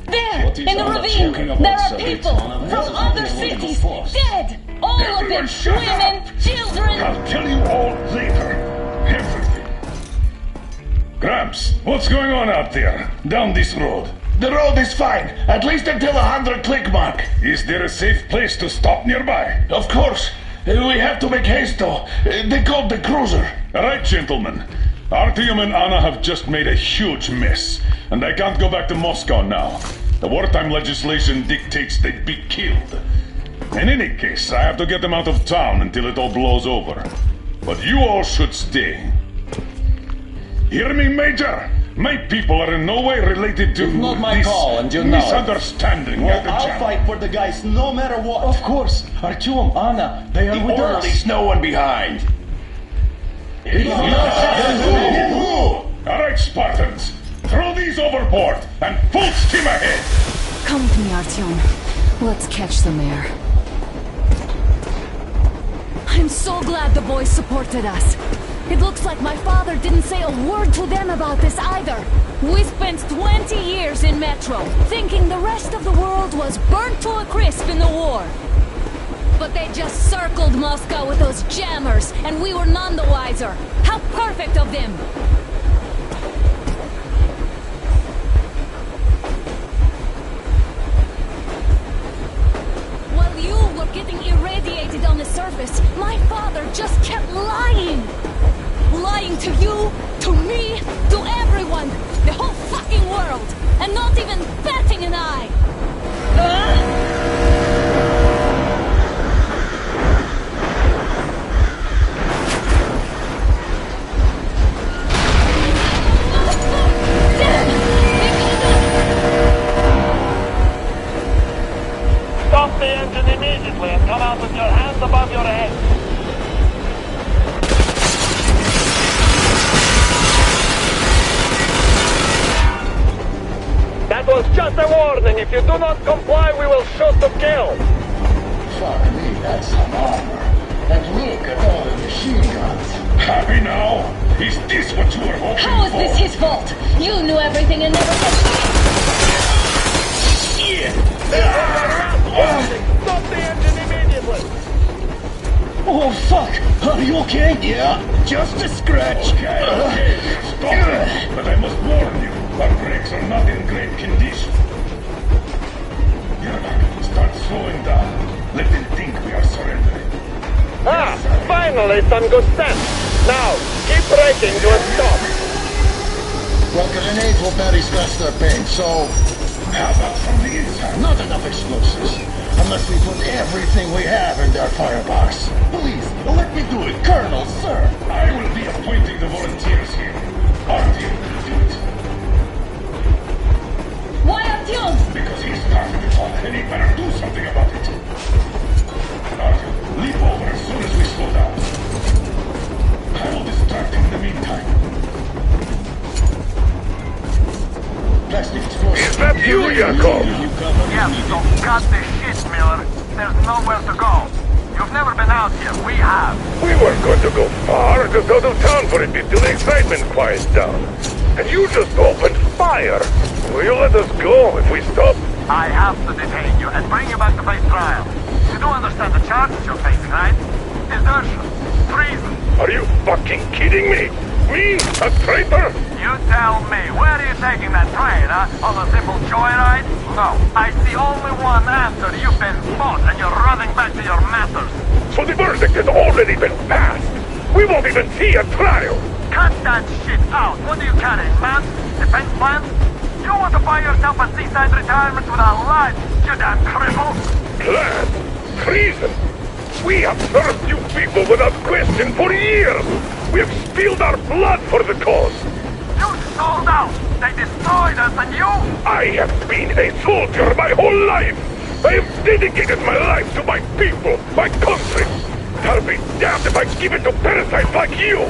There, What is in the Anna ravine, talking about, there are Savage? people Anna, from what other is the cities, force? dead! All of them, Everyone shut women, children! I'll tell you all later. Everything. Gramps, what's going on out there? Down this road? The road is fine, at least until 100 click mark. Is there a safe place to stop nearby? Of course. We have to make haste though. They called the cruiser. All right, gentlemen. Artyom and Anna have just made a huge mess, and I can't go back to Moscow now. The wartime legislation dictates they be killed. In any case, I have to get them out of town until it all blows over. But you all should stay. Hear me, Major? My people are in no way related to It's not my this call, and you know it. misunderstanding Well, at the I'll jam. fight for the guys no matter what. Of course, Artyom, Anna, they are with us. Leaves no one behind. All right, Spartans. Throw these overboard and full steam ahead. Come with me, Artyom. Let's catch the mayor. I'm so glad the boys supported us. It looks like my father didn't say a word to them about this either. We spent 20 years in Metro, thinking the rest of the world was burnt to a crisp in the war. But they just circled Moscow with those jammers, and we were none the wiser. How perfect of them! While you were getting irradiated on the surface, my father just kept lying! Lying to you, to me, to everyone! The whole fucking world! And not even batting an eye! Stop the engine immediately and come out with your hands above your head. That was just a warning. If you do not comply, we will shoot to kill. Fuck me, that's some armor. And look at all the machine guns. Happy now? Is this what you were hoping How is for? this his fault? You knew everything and never said Shit! Stop the engine immediately. Oh, fuck! Are you okay? Yeah, just a scratch. Okay, stop. But I must warn you, our brakes are not in great condition. Yermak, start slowing down. Let them think we are surrendering. Finally, some good sense. Now, keep braking to a stop. Well, grenades will barely scratch their paint, so... How about from the inside? Not enough explosives. Unless we put everything we have in their firebox. Please, let me do it, Colonel, sir. I will be appointing the volunteers here. Artyom will do it. Why Artyom? Because he started it all, and he better do something about it. Artyom, leap over as soon as we slow down. I will distract him in the meantime. Plastic explosion. Is that you, Yakov? Yes, so cut the shit, Miller. There's nowhere to go. You've never been out here. We have. We weren't going to go far, just out of town for a bit till the excitement quiets down. And you just opened fire. Will you let us go if we stop? I have to detain you and bring you back to face trial. You don't understand the charges you're facing, right? Desertion. Treason. Are you fucking kidding me? Me? A traitor? You tell me, where are you taking that train, huh? On a simple joyride? No, I see only one answer. You've been fought and you're running back to your masters. So the verdict has already been passed. We won't even see a trial. Cut that shit out. What are you carrying, man? Defense plans? You want to buy yourself a seaside retirement without life, you damn cripple? Plan? Treason? We have served you people without question for years. We have spilled our blood for the cause. You sold out. They destroyed us and you? I have been a soldier my whole life. I have dedicated my life to my people, my country. I'll be damned if I give it to parasites like you.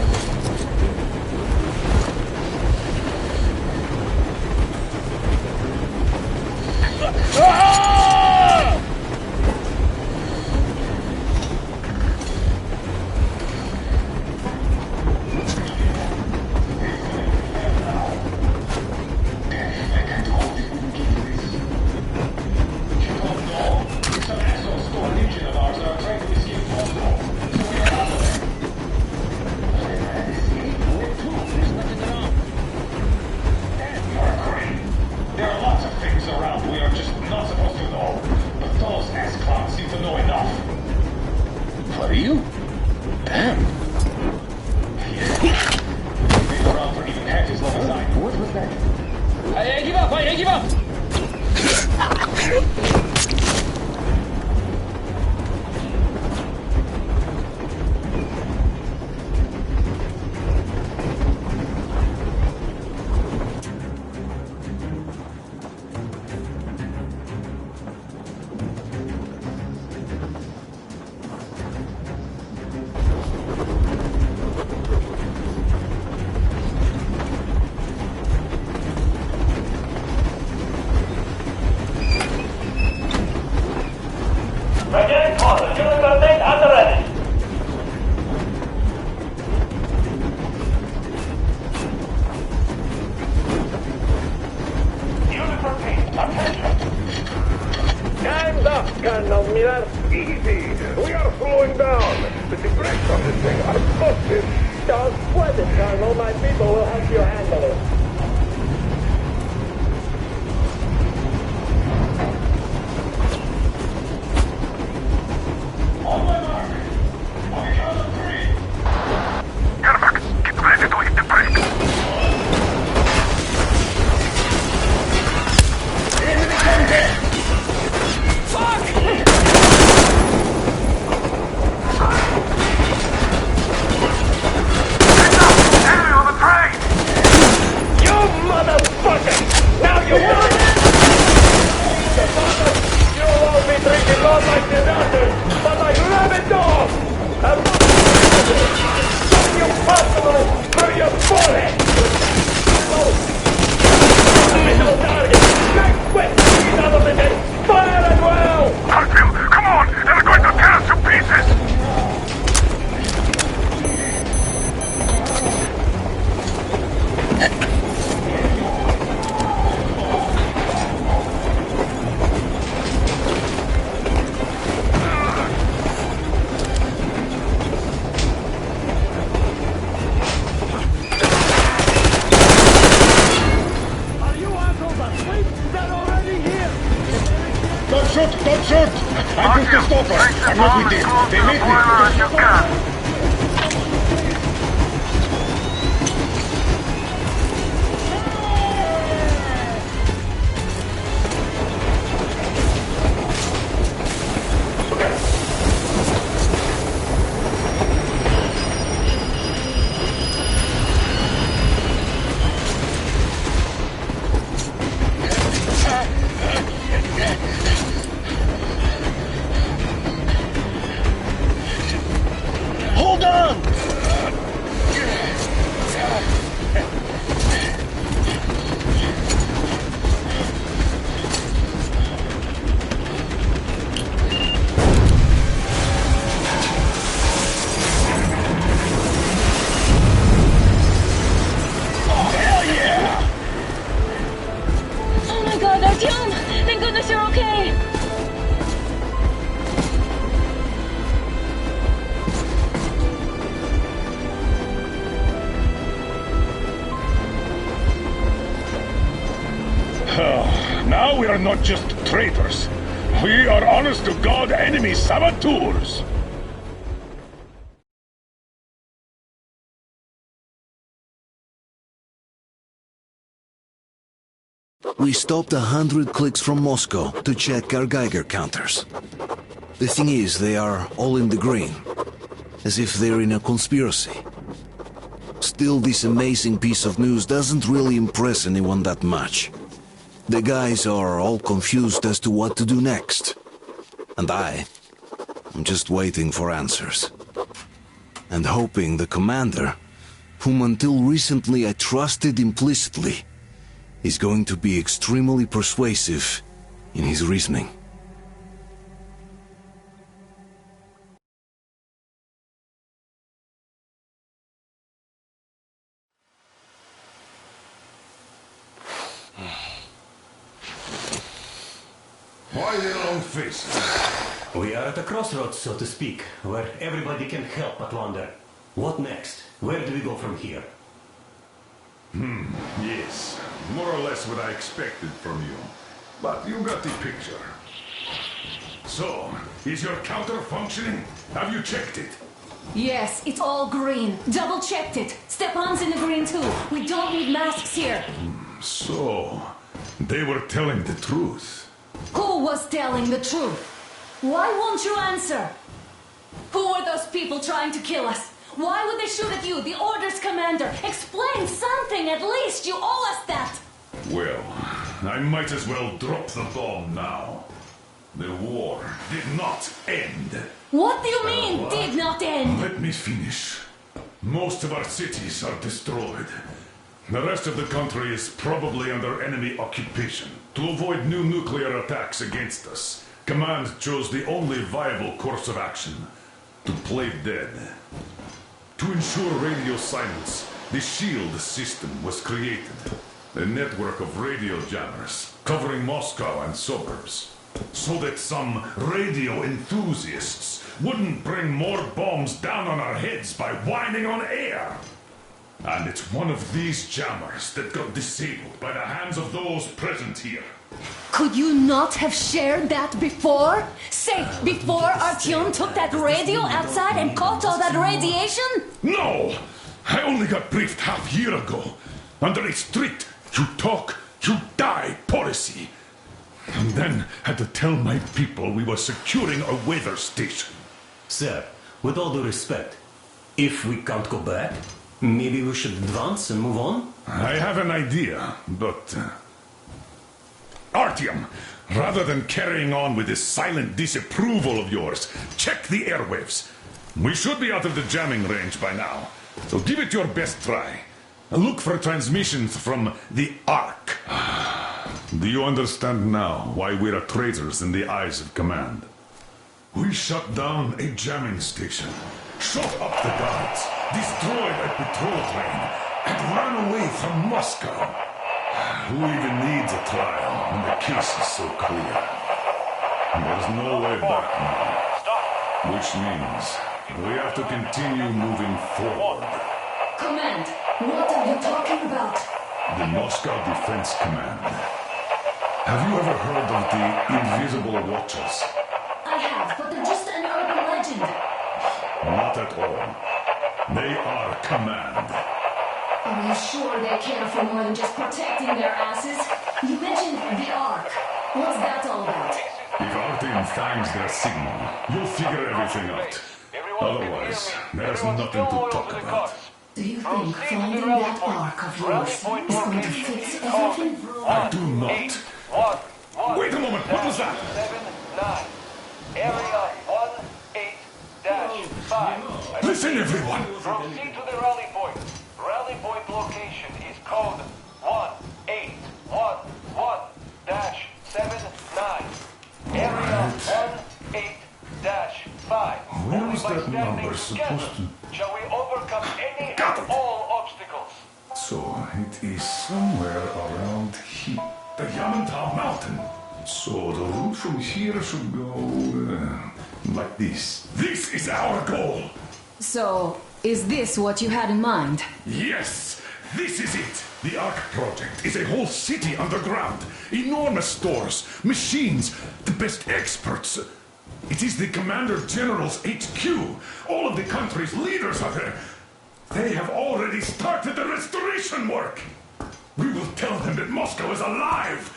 Easy. We are slowing down. The brakes on this thing are busted. Don't sweat it, Colonel. My people will help you handle it. On my mark. On the count of 3. Perfect. Get ready to hit the brake. Enemy contact. Fuck! Enemy on the train! You motherfucker! Now you want it! You'll all be drinking blood like the others, but I love it all! Son, you possible through your forehead! Middle target! Make quick! He's out of the net! Fire as well! Artyom, come on! They're going to tear us to pieces! Don't shoot! Don't shoot! I pushed the stopper. And what we did, they made me. are not just traitors. We are honest-to-God enemy saboteurs. We stopped 100 clicks from Moscow to check our Geiger counters. The thing is, they are all in the green, as if they're in a conspiracy. Still, this amazing piece of news doesn't really impress anyone that much. The guys are all confused as to what to do next. And I'm just waiting for answers. And hoping the commander, whom until recently I trusted implicitly, is going to be extremely persuasive in his reasoning. Why the long face? We are at a crossroads, so to speak, where everybody can help but wonder. What next? Where do we go from here? Yes. More or less what I expected from you. But you got the picture. So, is your counter functioning? Have you checked it? Yes, it's all green. Double-checked it. Stepan's in the green too. We don't need masks here. So, they were telling the truth. Who was telling the truth? Why won't you answer? Who were those people trying to kill us? Why would they shoot at you, the Order's commander? Explain something, at least! You owe us that! Well, I might as well drop the bomb now. The war did not end. What do you mean, did not end? Let me finish. Most of our cities are destroyed. The rest of the country is probably under enemy occupation. To avoid new nuclear attacks against us, Command chose the only viable course of action: to play dead. To ensure radio silence, the SHIELD system was created. A network of radio jammers covering Moscow and suburbs. So that some radio enthusiasts wouldn't bring more bombs down on our heads by whining on air. And it's one of these jammers that got disabled by the hands of those present here. Could you not have shared that before? Say, before Artyom took that radio outside and caught all that radiation? No! I only got briefed half year ago. Under a strict, you talk, you die policy. And then had to tell my people we were securing a weather station. Sir, with all due respect, if we can't go back, maybe we should advance and move on? I have an idea, but... Artyom, rather than carrying on with this silent disapproval of yours, check the airwaves. We should be out of the jamming range by now, so give it your best try. Look for transmissions from the Ark. Do you understand now why we're traitors in the eyes of Command? We shut down a jamming station, shot up the guards, destroyed a patrol train, and ran away from Moscow. Who even needs a trial when the case is so clear? There's no way back now. Which means we have to continue moving forward. Command, what are you talking about? The Moscow Defense Command. Have you ever heard of the Invisible Watchers? I have, but they're just an urban legend. Not at all. They are Command. Are you sure they care for more than just protecting their asses? You mentioned the Ark. What's that all about? If Artyom finds their signal, you'll figure everything out. Otherwise, there's nothing to talk about. Do you think finding that Ark of yours is going to fix everything? I do not. Wait a moment, what was that? 7-9. Area 18-5. Listen, everyone! Proceed to the rally point. Rally point location is code 1811-79. Area 18-5. Where was that number supposed to... Shall we overcome any and all obstacles? So, it is somewhere around here. The Yamantau Mountain. So, the route from here should go... like this. This is our goal! So, is this what you had in mind? Yes! This is it! The Ark project is a whole city underground. Enormous stores, machines, the best experts. It is the Commander General's HQ. All of the country's leaders are there. They have already started the restoration work. We will tell them that Moscow is alive.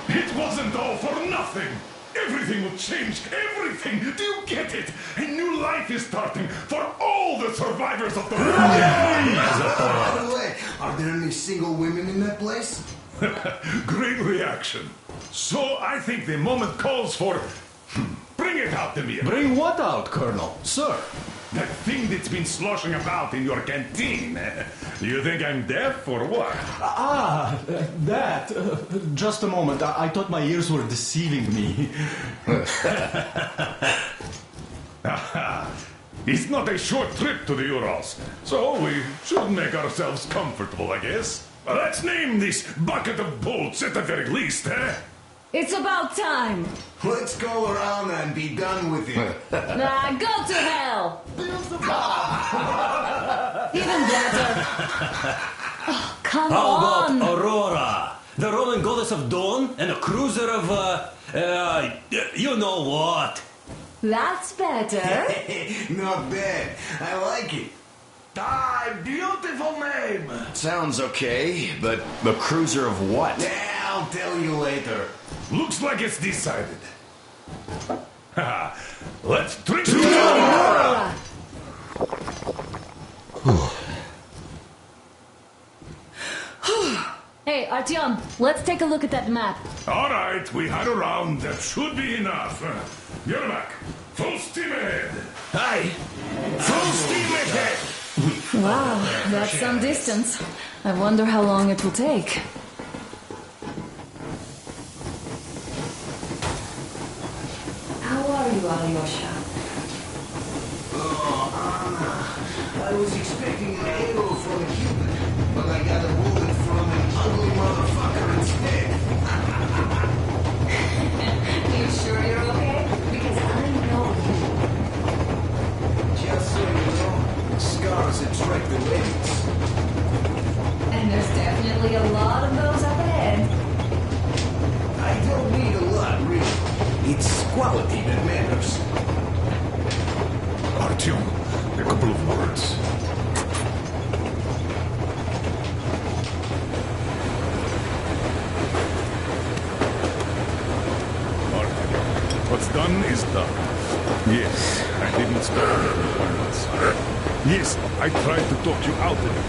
It wasn't all for nothing. Everything will change. Everything. Do you get it? A new life is starting for all the survivors of the war. By the way, are there any single women in that place? Great reaction. So I think the moment calls for... Bring it out, Demir. Bring what out, Colonel? Sir? That thing that's been sloshing about in your canteen. You think I'm deaf or what? That. Just a moment. I thought my ears were deceiving me. It's not a short trip to the Urals, so we should make ourselves comfortable, I guess. Let's name this bucket of bolts at the very least, eh? It's about time. Let's go around and be done with it. Nah, go to hell. Even better. Oh, come How on. about Aurora? The rolling goddess of dawn and a cruiser of, you know what? That's better. Not bad. I like it. Beautiful name. Sounds okay, but the cruiser of what? I'll tell you later. Looks like it's decided. Let's drink to Aurora. Hey, Artyom, let's take a look at that map. All right, we had a round. That should be enough. You're back. Full steam ahead. Aye. Full steam ahead. Wow, that's some distance. I wonder how long it will take. How are you, Alyosha? Oh, Anna. I was expecting an arrow from a human, but I got a bullet from an ugly motherfucker instead. You sure you're okay? Because I know you. Just so you know, scars attract the ladies. And there's definitely a lot of those up ahead. I don't need a lot, really. It's quality that matters. Artyom, a couple of words. Artyom, what's done is done. Yes, I didn't stop the requirements. Yes, I tried to talk you out of it.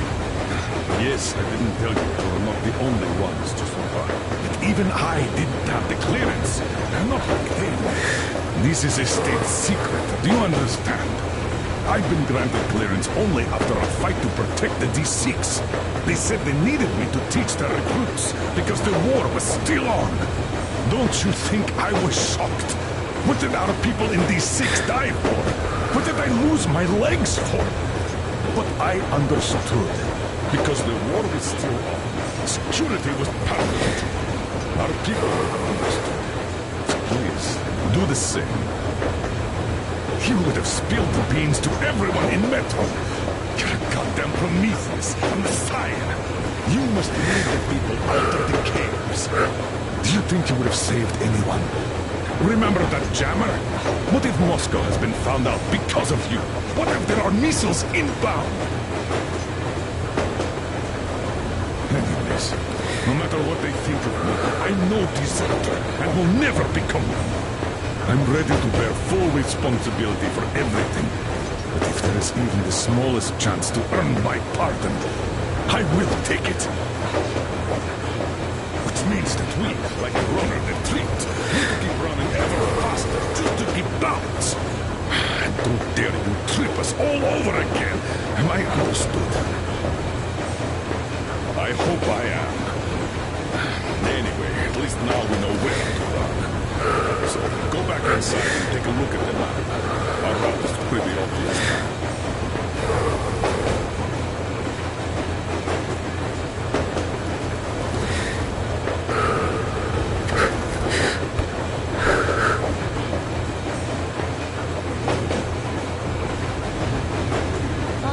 Yes, I didn't tell you were not the only ones to survive. But even I didn't have the clearance. I'm not like them. This is a state secret. Do you understand? I've been granted clearance only after a fight to protect the D6. They said they needed me to teach their recruits because the war was still on. Don't you think I was shocked? What did our people in D6 die for? What did I lose my legs for? But I understood. Because the war was still on. Security was paramount. Our people understood. Please, do the same. You would have spilled the beans to everyone in Metro. You're a goddamn Prometheus, a Messiah. You must lead the people out of the caves. Do you think you would have saved anyone? Remember that jammer? What if Moscow has been found out because of you? What if there are missiles inbound? Anyways, no matter what they think of me, I know deserter and will never become one. I'm ready to bear full responsibility for everything. But if there is even the smallest chance to earn my pardon, I will take it. Which means that we, like a runner that tripped, need to keep running ever faster just to keep balance. And don't dare you trip us all over again. Am I understood? I hope I am. Anyway, at least now we know where to run. So, go back inside and take a look at the map. Our route is pretty obvious now.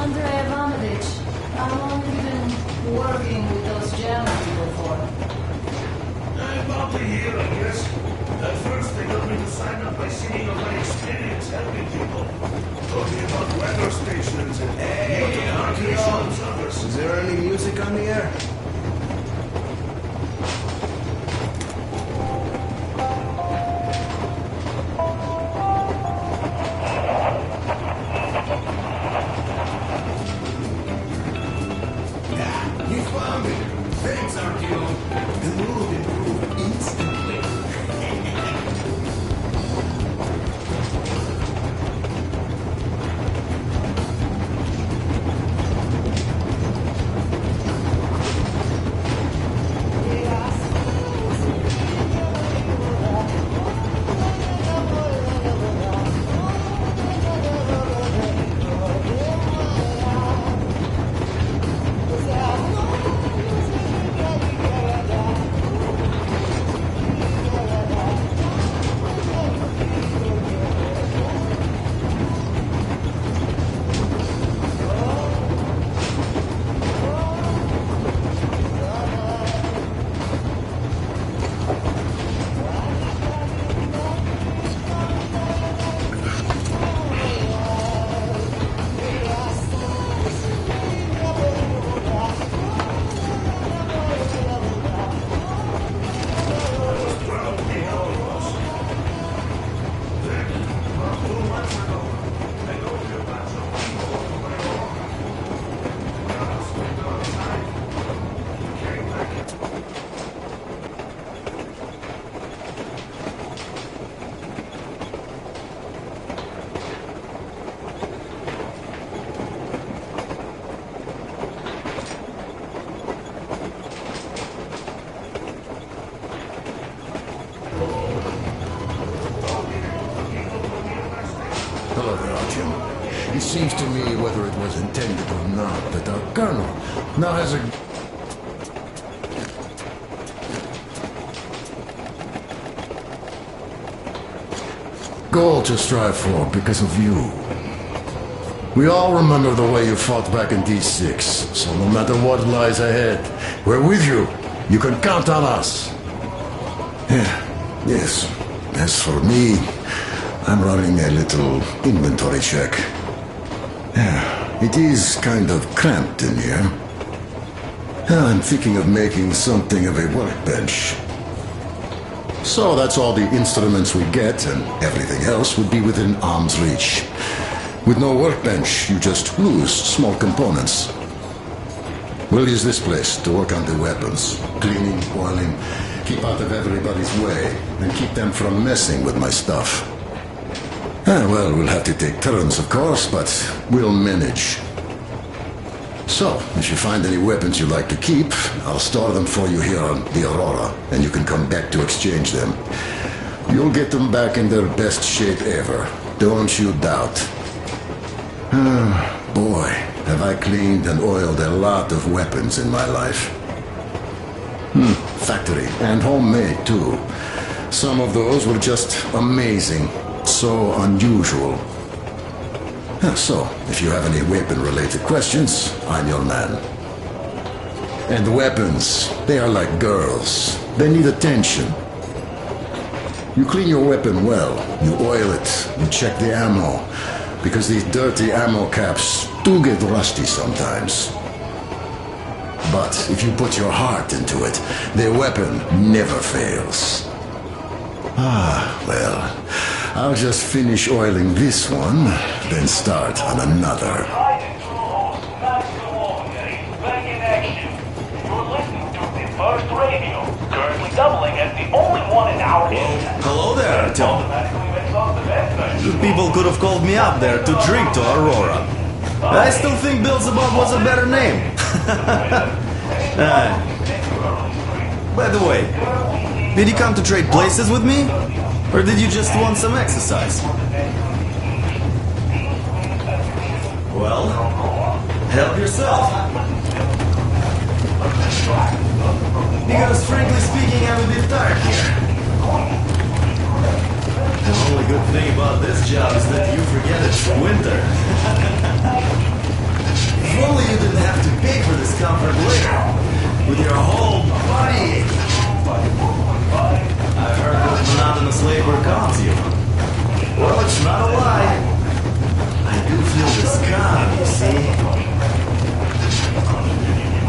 Andrei Ivanovich, how long have you been working on the air? You found it. Thanks, Artyom. The mood improved instantly. Hello there, Artyom. It seems to me, whether it was intended or not, that our colonel now has a... goal to strive for because of you. We all remember the way you fought back in D6, so no matter what lies ahead, we're with you. You can count on us. Yes. As for me, I'm running a little inventory check. It is kind of cramped in here. I'm thinking of making something of a workbench. So that's all the instruments we get, and everything else would be within arm's reach. With no workbench, you just lose small components. We'll use this place to work on the weapons. Cleaning, oiling, keep out of everybody's way, and keep them from messing with my stuff. Well, we'll have to take turns, of course, but we'll manage. So, if you find any weapons you'd like to keep, I'll store them for you here on the Aurora, and you can come back to exchange them. You'll get them back in their best shape ever. Don't you doubt. Boy, have I cleaned and oiled a lot of weapons in my life. Factory and homemade, too. Some of those were just amazing. So unusual. So, if you have any weapon-related questions, I'm your man. And the weapons, they are like girls. They need attention. You clean your weapon well, you oil it, you check the ammo, because these dirty ammo caps do get rusty sometimes. But if you put your heart into it, the weapon never fails. Well, I'll just finish oiling this one, then start on another. First radio, currently doubling as the only one in our area. Hello there, Artyom. People could have called me up there to drink to Aurora. I still think Beelzebub was a better name. By the way, did you come to trade places with me? Or did you just want some exercise? Well, help yourself. Because frankly speaking, I'm a bit tired here. The only good thing about this job is that you forget it's winter. If only you didn't have to pay for this comfort later, with your whole body aching. I've heard that monotonous labor calms you. Well, it's not a lie. I do feel this calm, you see.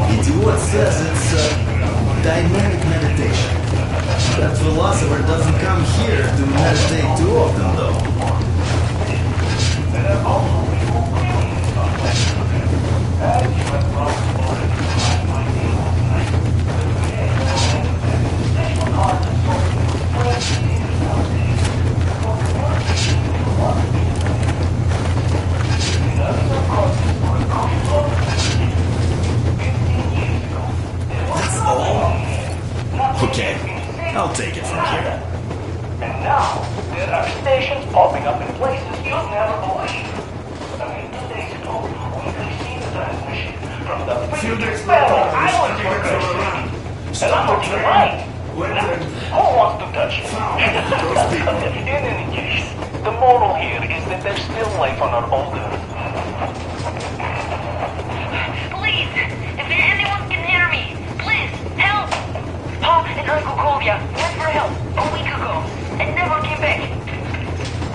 Идиот says it's dynamic meditation. That philosopher doesn't come here to meditate too often, though. That's all? Okay, I'll take it from here. And now, there are stations popping up in places you'll never believe. I mean, 2 days ago, we received a transmission from the freaking fellow island workers. And I'm looking right. Who wants to touch it? In any case, the moral here is that there's still life on our old Earth. Please, if anyone can hear me, please, help! Pa and Uncle Kovia went for help a week ago and never came back.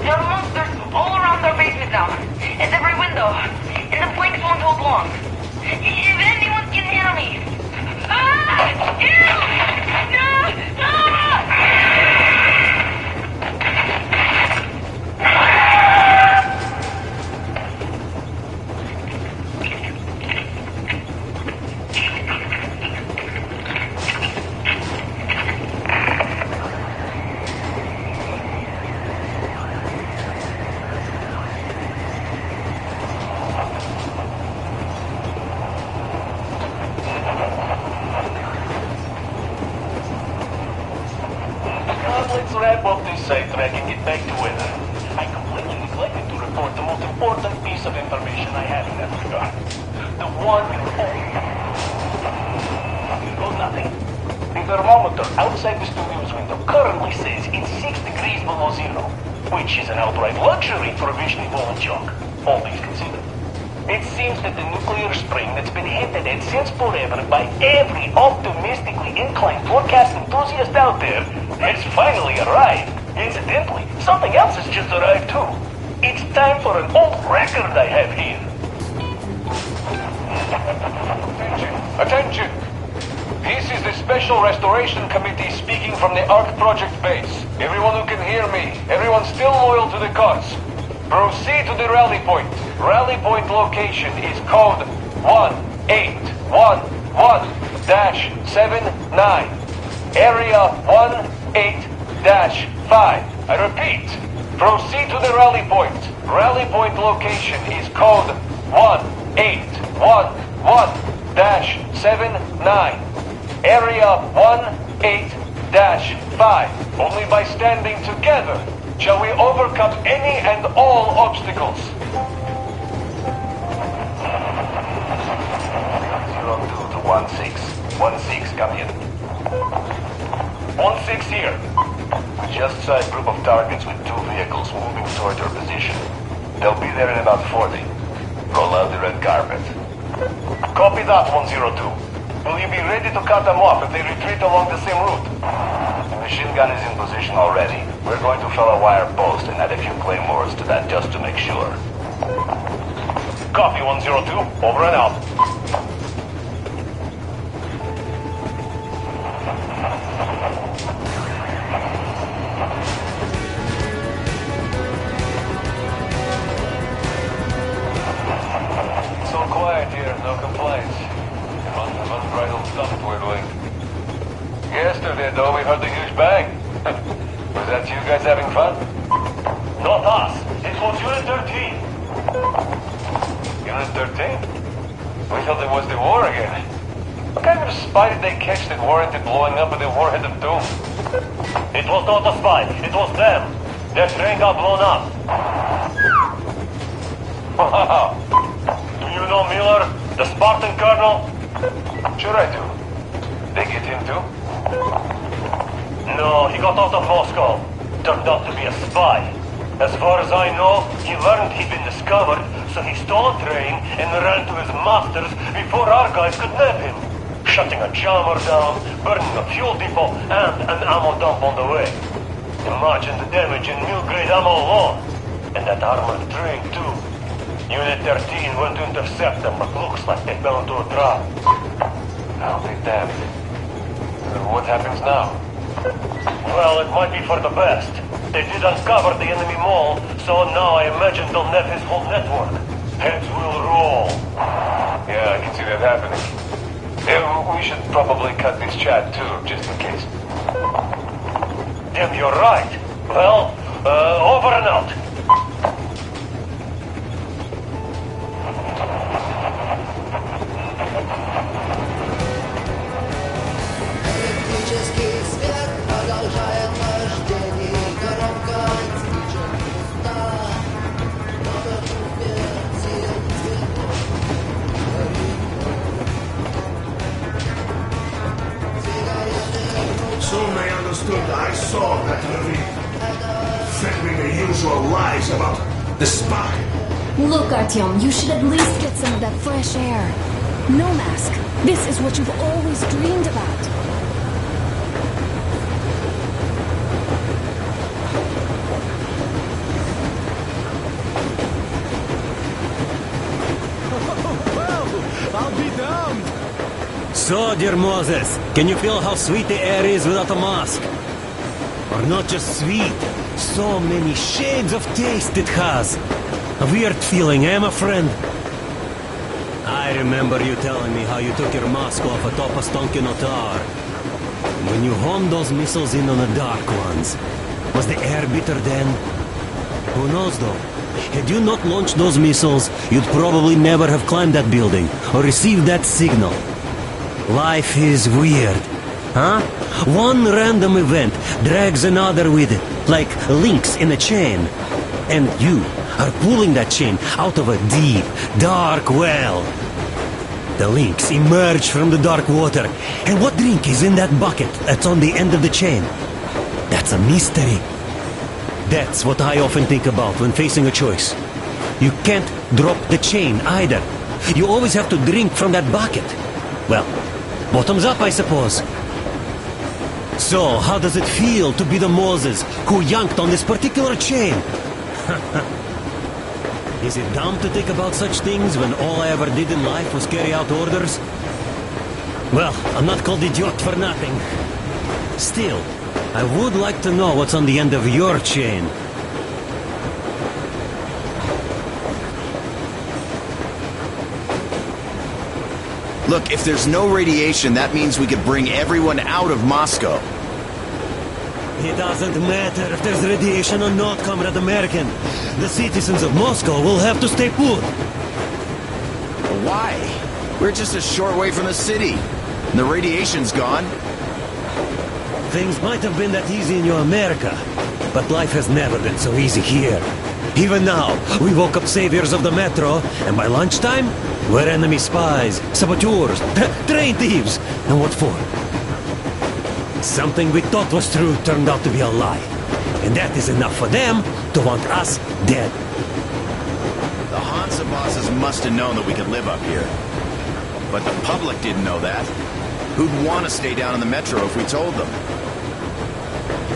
There are monsters all around our basement now, at every window, and the planks won't hold long. If anyone can hear me... Ah! Ew! No! Let's wrap up this sidetrack and get back to weather. I completely neglected to report the most important piece of information I have in that regard. The one and only. Here goes nothing. The thermometer outside the studio's window currently says it's 6 degrees below zero, which is an outright luxury for a Vishny Volonchuk, all things considered. It seems that the nuclear spring that's been hinted at since forever by every optimistically inclined forecast enthusiast out there has finally arrived. Incidentally, something else has just arrived too. It's time for an old record I have here. Attention! This is the Special Restoration Committee speaking from the ARC Project base. Everyone who can hear me, everyone still loyal to the cause, proceed to the rally point. Rally point location is code 1811-79. Area 18-5. I repeat, proceed to the rally point. Rally point location is code 1811-79. Area 18-5. Only by standing together shall we overcome any and all obstacles. 02 to 16. 16, come in. 16 here. We just saw a group of targets with 2 vehicles moving toward your position. They'll be there in about 40. Roll out the red carpet. Copy that, 102. Will you be ready to cut them off if they retreat along the same route? The machine gun is in position already. We're going to fell a wire post and add a few claymores to that just to make sure. Copy, 102. Over and out. So quiet here, no complaints. Bunch of unbridled stuff we're doing. Yesterday, though, we heard a huge bang. Was that you guys having fun? Not us. It was Unit 13. Unit 13? We thought it was the war again. What kind of spy did they catch that warranted blowing up with the warhead of doom? It was not a spy. It was them. Their train got blown up. Wow. Do you know Miller, the Spartan colonel? Sure I do. They get him too? No, he got out of Moscow. Turned out to be a spy. As far as I know, he learned he'd been discovered, so he stole a train and ran to his masters before our guys could nab him. Shutting a jammer down, burning a fuel depot, and an ammo dump on the way. Imagine the damage in mill-grade ammo alone. And that armored train, too. Unit 13 went to intercept them, but looks like they fell into a trap. I'll be damned. What happens now? Well, it might be for the best. They did uncover the enemy mall, so now I imagine they'll net his whole network. Heads will roll. Yeah, I can see that happening. Yeah, we should probably cut this chat too, just in case. Damn, you're right. Well, over and out. Soon they understood I saw that ravine. Fed me the usual lies about the spy. Look, Artyom, you should at least get some of that fresh air. No mask. This is what you've always dreamed about. I'll be damned! So, dear Moses, can you feel how sweet the air is without a mask? Or not just sweet, so many shades of taste it has. A weird feeling, eh, my friend? I remember you telling me how you took your mask off atop a stonking tower. When you homed those missiles in on the dark ones, was the air bitter then? Who knows though? Had you not launched those missiles, you'd probably never have climbed that building or received that signal. Life is weird, huh? One random event drags another with it, like links in a chain. And you are pulling that chain out of a deep, dark well. The links emerge from the dark water. And what drink is in that bucket that's on the end of the chain? That's a mystery. That's what I often think about when facing a choice. You can't drop the chain either. You always have to drink from that bucket. Well, bottoms up, I suppose. So, how does it feel to be the Moses who yanked on this particular chain? Is it dumb to think about such things when all I ever did in life was carry out orders? Well, I'm not called idiot for nothing. Still, I would like to know what's on the end of your chain. Look, if there's no radiation, that means we could bring everyone out of Moscow. It doesn't matter if there's radiation or not, Comrade American. The citizens of Moscow will have to stay put. Why? We're just a short way from the city. And the radiation's gone. Things might have been that easy in your America, but life has never been so easy here. Even now, we woke up saviors of the metro, and by lunchtime, we're enemy spies, saboteurs, train thieves. And what for? Something we thought was true turned out to be a lie. And that is enough for them to want us dead. The Hansa bosses must have known that we could live up here. But the public didn't know that. Who'd want to stay down in the metro if we told them?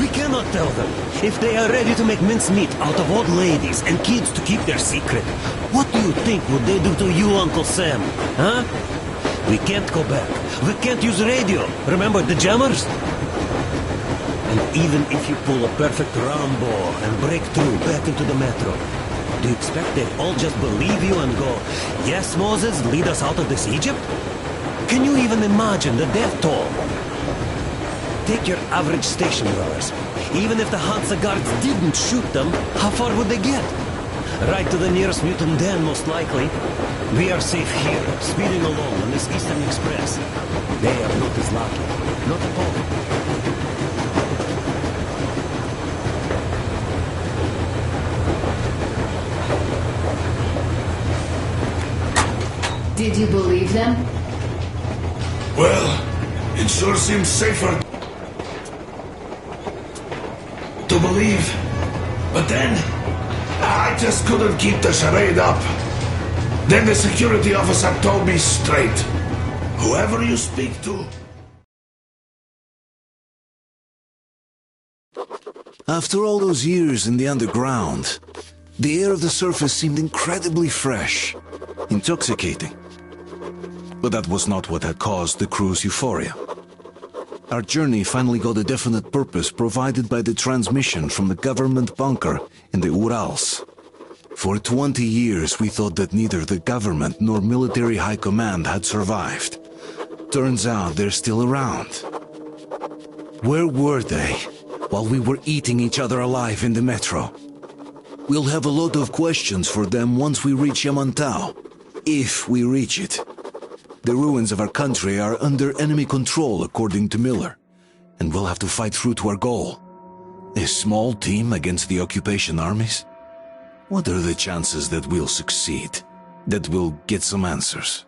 We cannot tell them. If they are ready to make mincemeat out of old ladies and kids to keep their secret, what do you think would they do to you, Uncle Sam? Huh? We can't go back. We can't use radio. Remember the jammers? And even if you pull a perfect Rambo and break through back into the metro, do you expect they'd all just believe you and go, yes, Moses, lead us out of this Egypt? Can you even imagine the death toll? Take your average station dwellers. Even if the Hansa guards didn't shoot them, how far would they get? Right to the nearest mutant den, most likely. We are safe here, speeding along on this Eastern Express. They are not as lucky. Not at all. Did you believe them? Well, it sure seems safer to believe. But then, I just couldn't keep the charade up. Then the security officer told me straight, whoever you speak to... After all those years in the underground, the air of the surface seemed incredibly fresh, intoxicating. But that was not what had caused the crew's euphoria. Our journey finally got a definite purpose provided by the transmission from the government bunker in the Urals. For 20 years we thought that neither the government nor military high command had survived. Turns out they're still around. Where were they while we were eating each other alive in the metro? We'll have a lot of questions for them once we reach Yamantau, if we reach it. The ruins of our country are under enemy control, according to Miller, and we'll have to fight through to our goal. A small team against the occupation armies? What are the chances that we'll succeed, that we'll get some answers?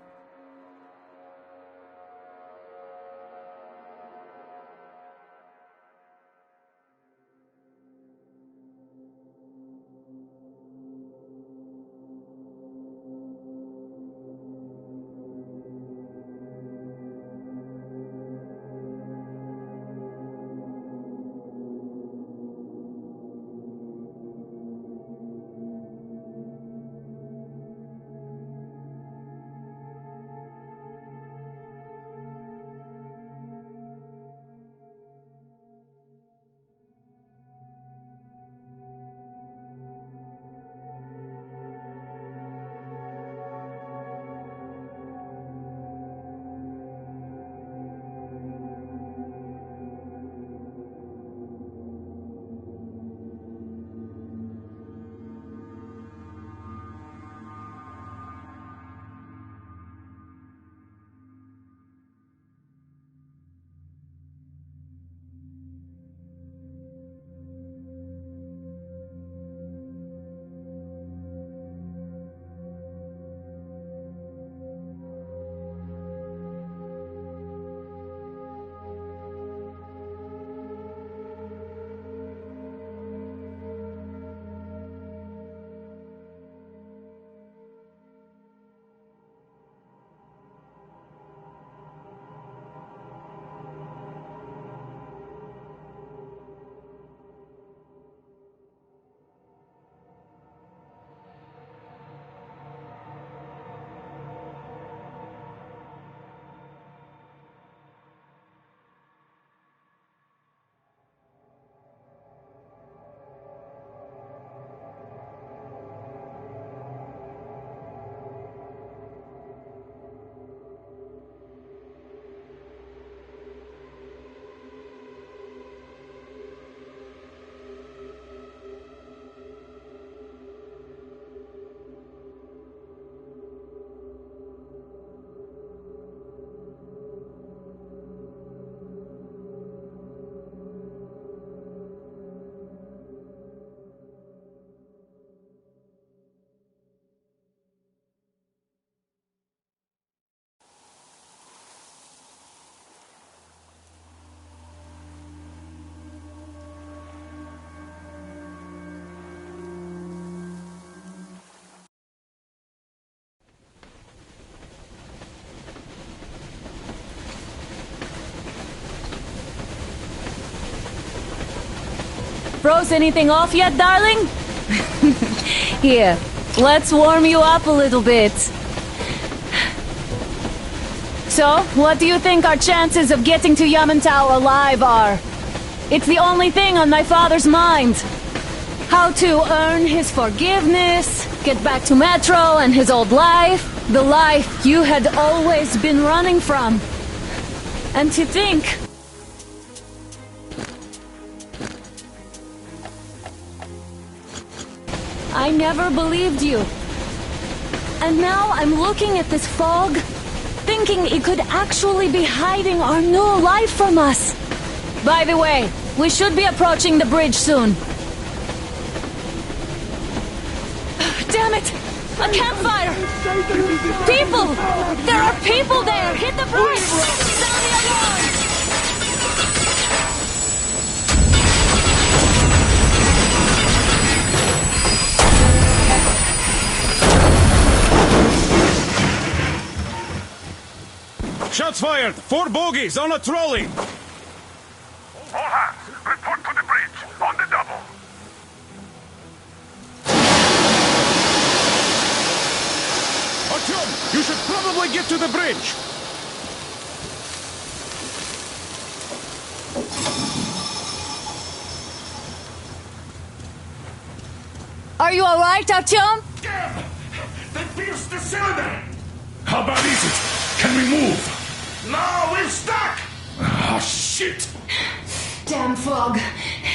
Froze anything off yet, darling? Here, let's warm you up a little bit. So, what do you think our chances of getting to Yamantau alive are? It's the only thing on my father's mind. How to earn his forgiveness, get back to Metro and his old life, the life you had always been running from. And to think... I never believed you. And now I'm looking at this fog, thinking it could actually be hiding our new life from us. By the way, we should be approaching the bridge soon. Damn it! A campfire! People! There are people there! Hit the brakes! Sound the alarm! Shots fired! 4 bogies on a trolley! All hands, report to the bridge, on the double! Artyom, you should probably till we get to the bridge. Are you alright, Artyom? Damn! They pierced the cylinder! How bad is it? Can we move? No, we're stuck! Ah, shit! Damn fog.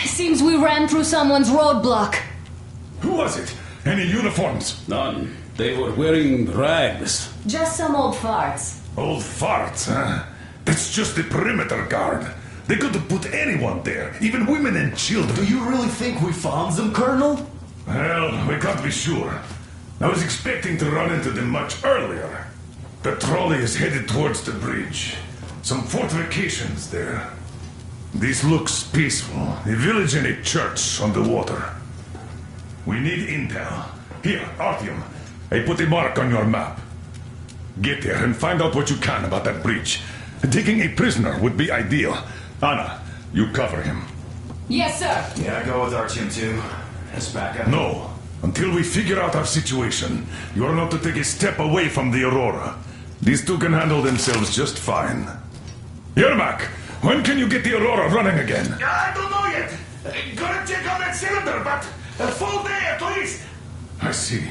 Seems we ran through someone's roadblock. Who was it? Any uniforms? None. They were wearing rags. Just some old farts. Old farts, huh? That's just the perimeter guard. They could have put anyone there, even women and children. Do you really think we found them, Colonel? Well, we can't be sure. I was expecting to run into them much earlier. The trolley is headed towards the bridge. Some fortifications there. This looks peaceful. A village and a church on the water. We need intel. Here, Artyom. I put a mark on your map. Get there and find out what you can about that bridge. Taking a prisoner would be ideal. Anna, you cover him. Yes, sir. Yeah, go with Artyom too. As backup. No. Until we figure out our situation, you are not to take a step away from the Aurora. These two can handle themselves just fine. Yermak, when can you get the Aurora running again? I don't know yet. Gotta check on that cylinder, but a full day at least. I see.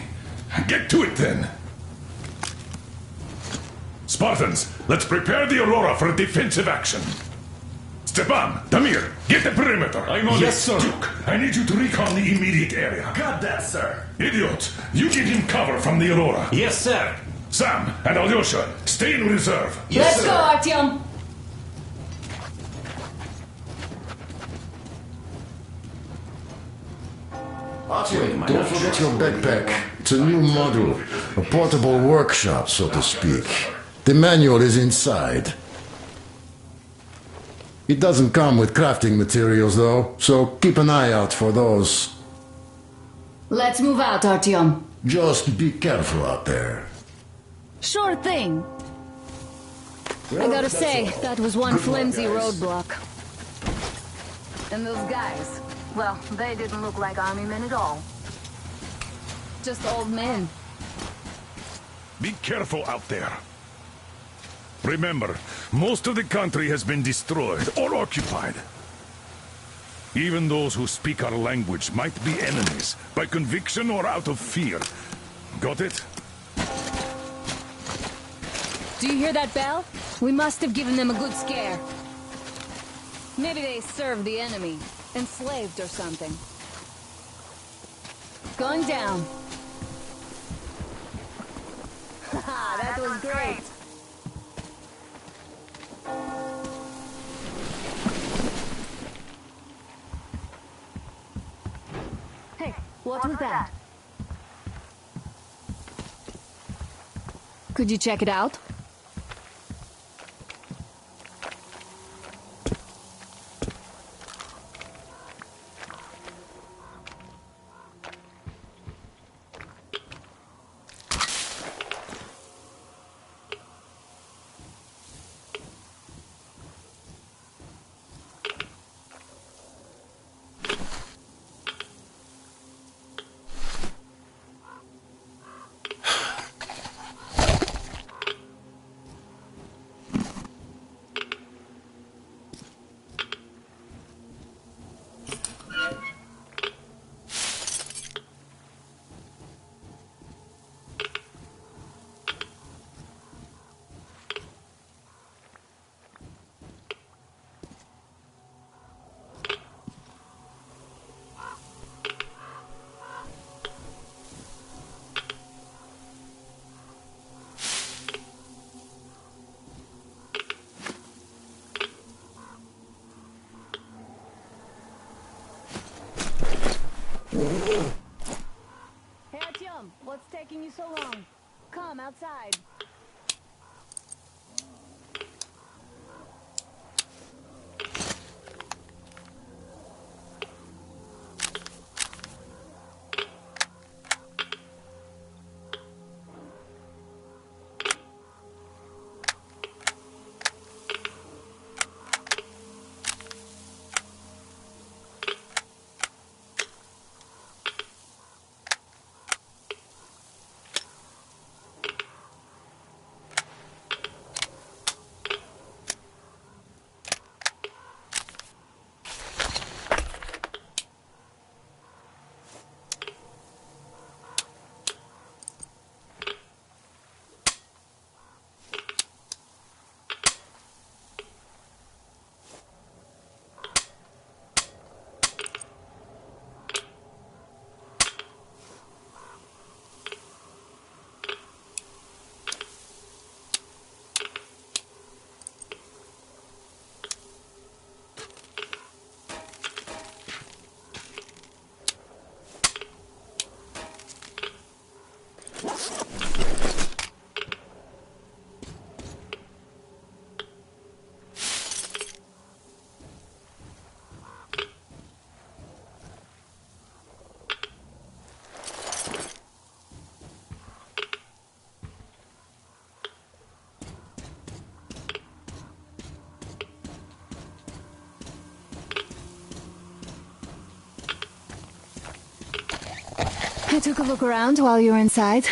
Get to it then. Spartans, let's prepare the Aurora for a defensive action. Stepan, Damir, get the perimeter. I'm on Yes, sir. Duke, I need you to recon the immediate area. Got that, sir. Idiot, you give him cover from the Aurora. Yes, sir. Sam and Alyosha, stay in reserve. Let's go, Artyom. Artyom, don't forget your backpack. It's a new model, a portable workshop, so to speak. The manual is inside. It doesn't come with crafting materials, though, so keep an eye out for those. Let's move out, Artyom. Just be careful out there. Sure thing. I gotta say, that was one flimsy roadblock. And those guys, well, they didn't look like army men at all. Just old men. Be careful out there. Remember, most of the country has been destroyed or occupied. Even those who speak our language might be enemies, by conviction or out of fear. Got it? Do you hear that bell? We must have given them a good scare. Maybe they served the enemy, enslaved or something. Going down. Haha, that was great. Hey, what was that? Could you check it out? Hey, Artyom, what's taking you so long? Come outside. I took a look around while you were inside.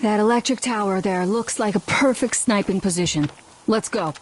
That electric tower there looks like a perfect sniping position. Let's go.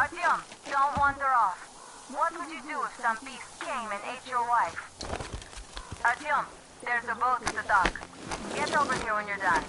Artyom, don't wander off. What would you do if some beast came and ate your wife? Artyom, there's a boat at the dock. Get over here when you're done.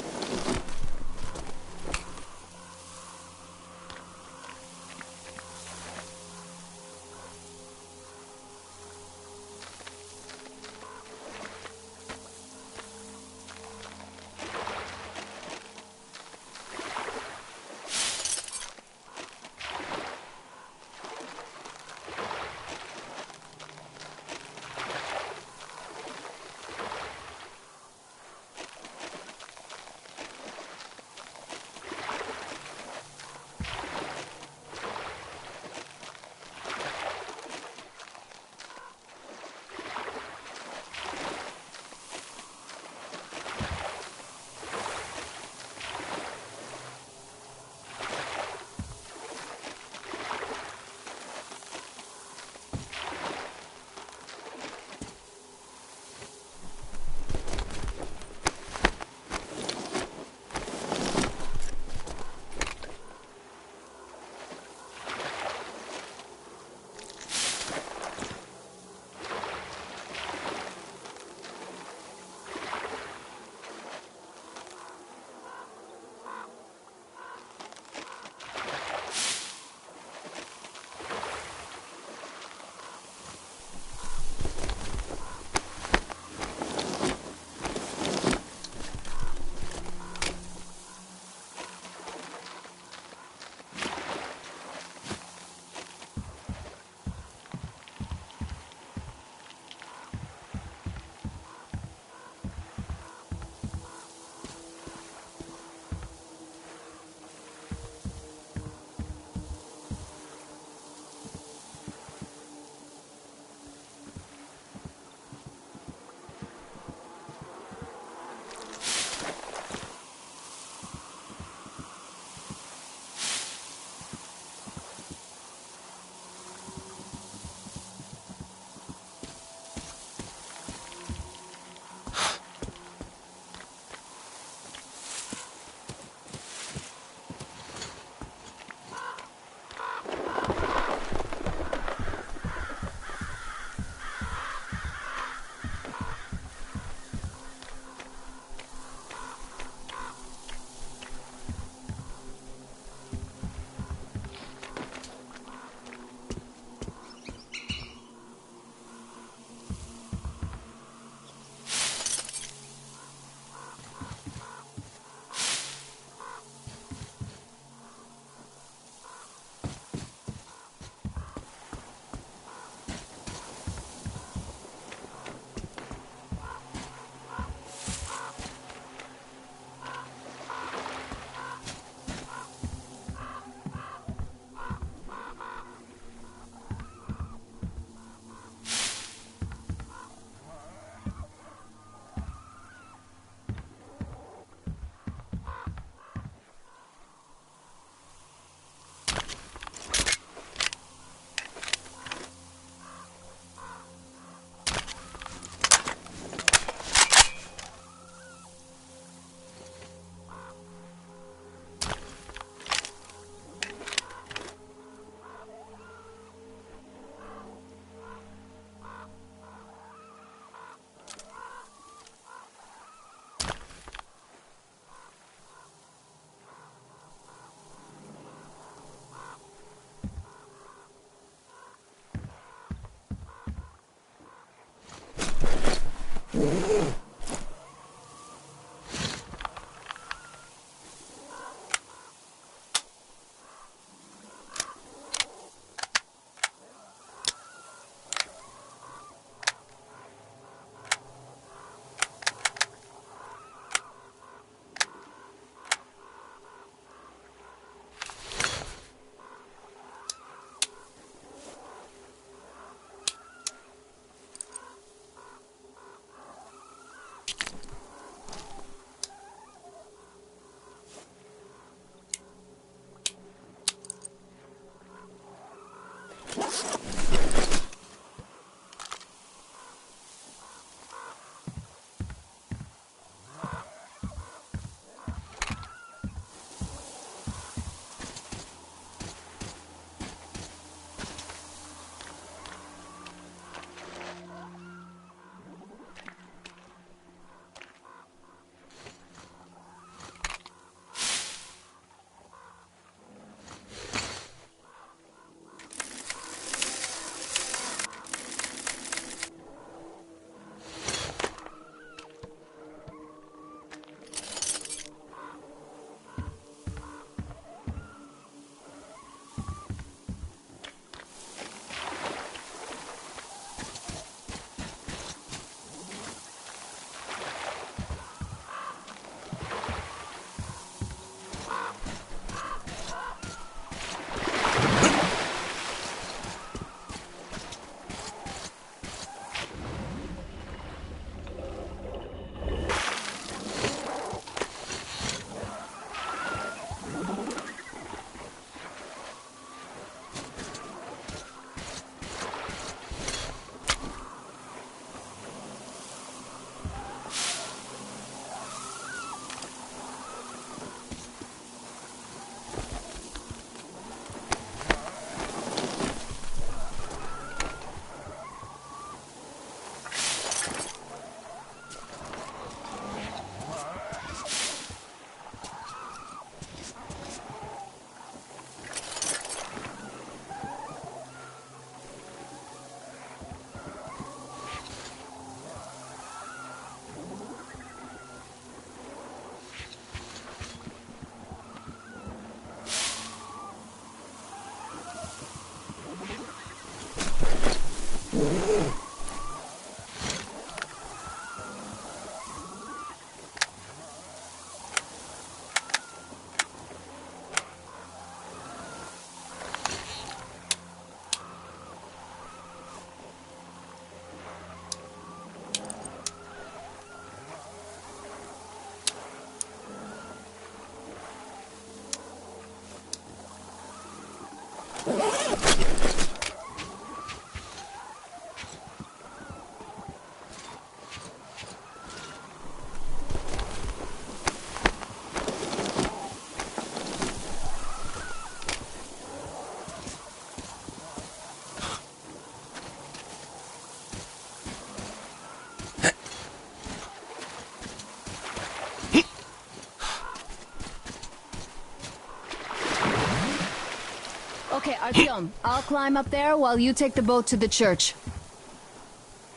Okay, Artyom, I'll climb up there while you take the boat to the church.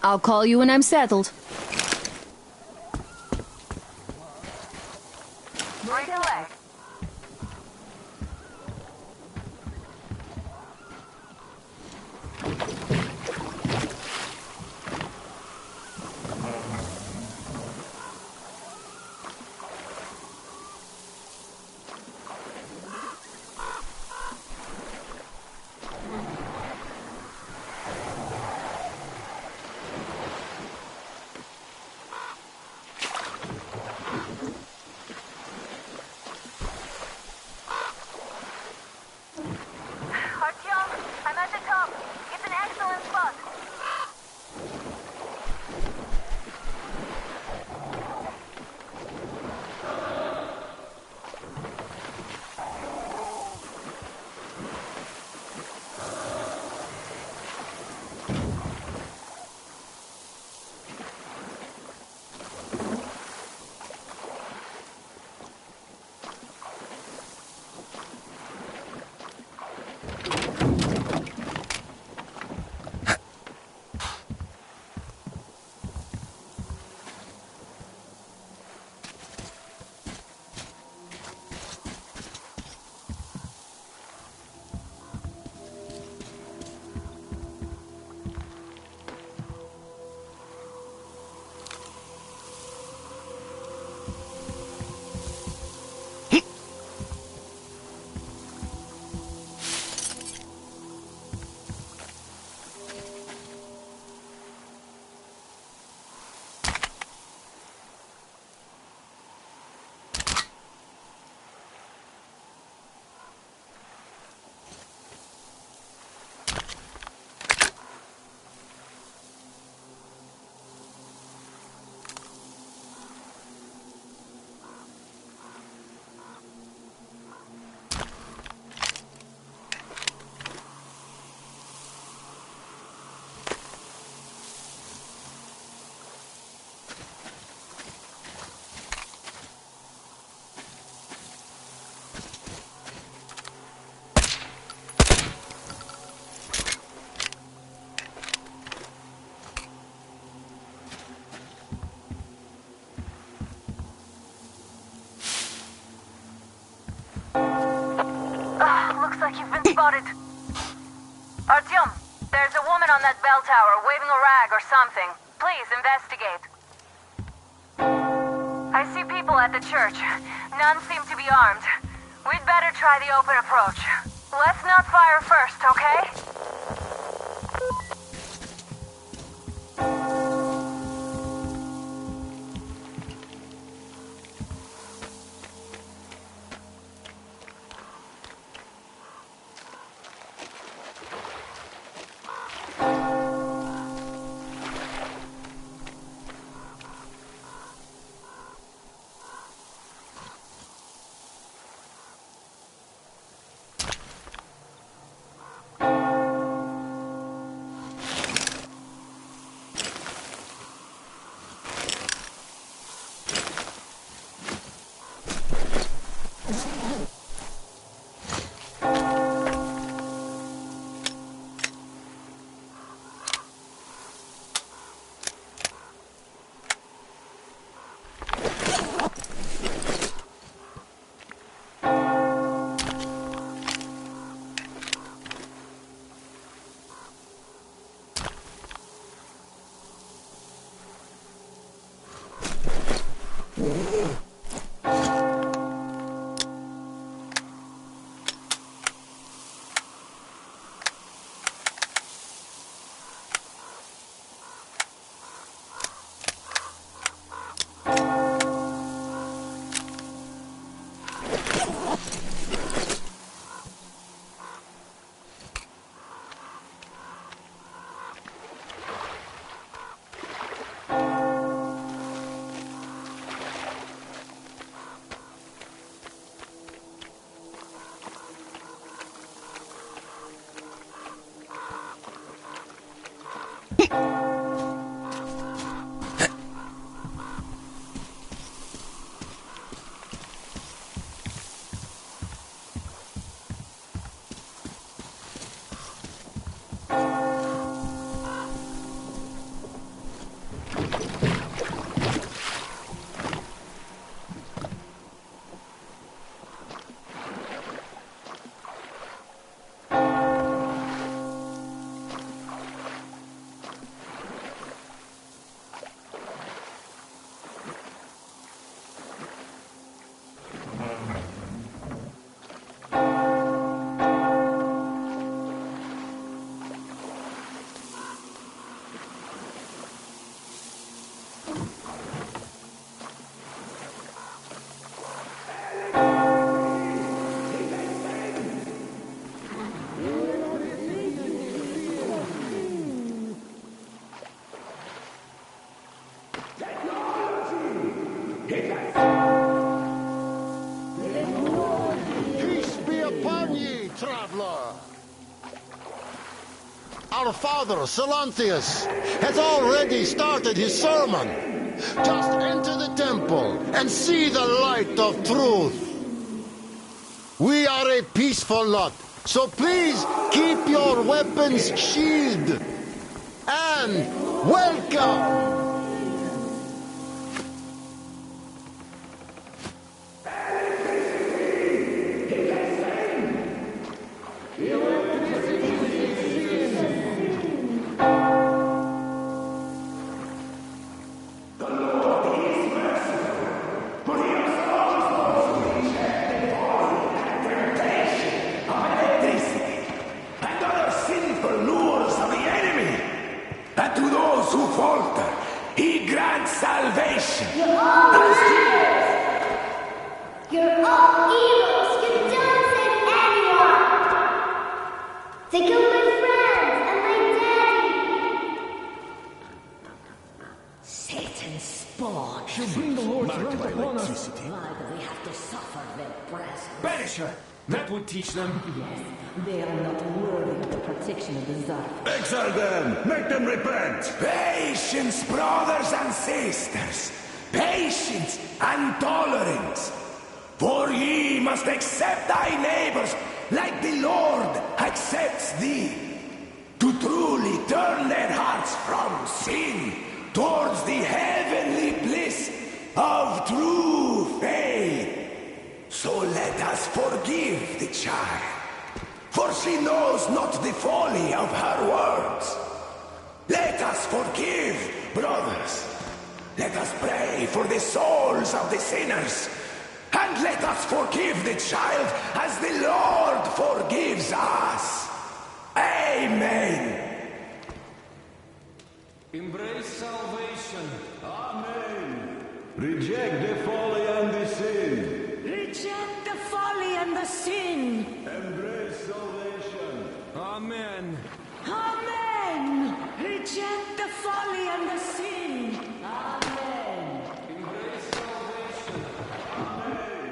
I'll call you when I'm settled. Break a leg. Artyom, I'm at the top. It's an excellent spot. Looks like you've been spotted. Artyom, there's a woman on that bell tower waving a rag or something. Please investigate. I see people at the church. None seem to be armed. We'd better try the open approach. Let's not fire first, okay? Our father, Silanthius, has already started his sermon. Just enter the temple and see the light of truth. We are a peaceful lot, so please keep your weapons sheathed. And welcome! Teach them. Yes, they are not worthy of the protection of the Tsar. Exile them! Make them repent! Patience, brothers and sisters! Patience and tolerance! For ye must accept thy neighbors like the Lord accepts thee. To truly turn their hearts from sin towards the heavenly bliss of true faith. So let us forgive the child, for she knows not the folly of her words. Let us forgive, brothers. Let us pray for the souls of the sinners. And let us forgive the child as the Lord forgives us. Amen. Embrace salvation. Amen. Reject the folly and the sin. Reject the folly and the sin. Embrace salvation. Amen. Amen. Reject the folly and the sin. Amen. Embrace salvation. Amen.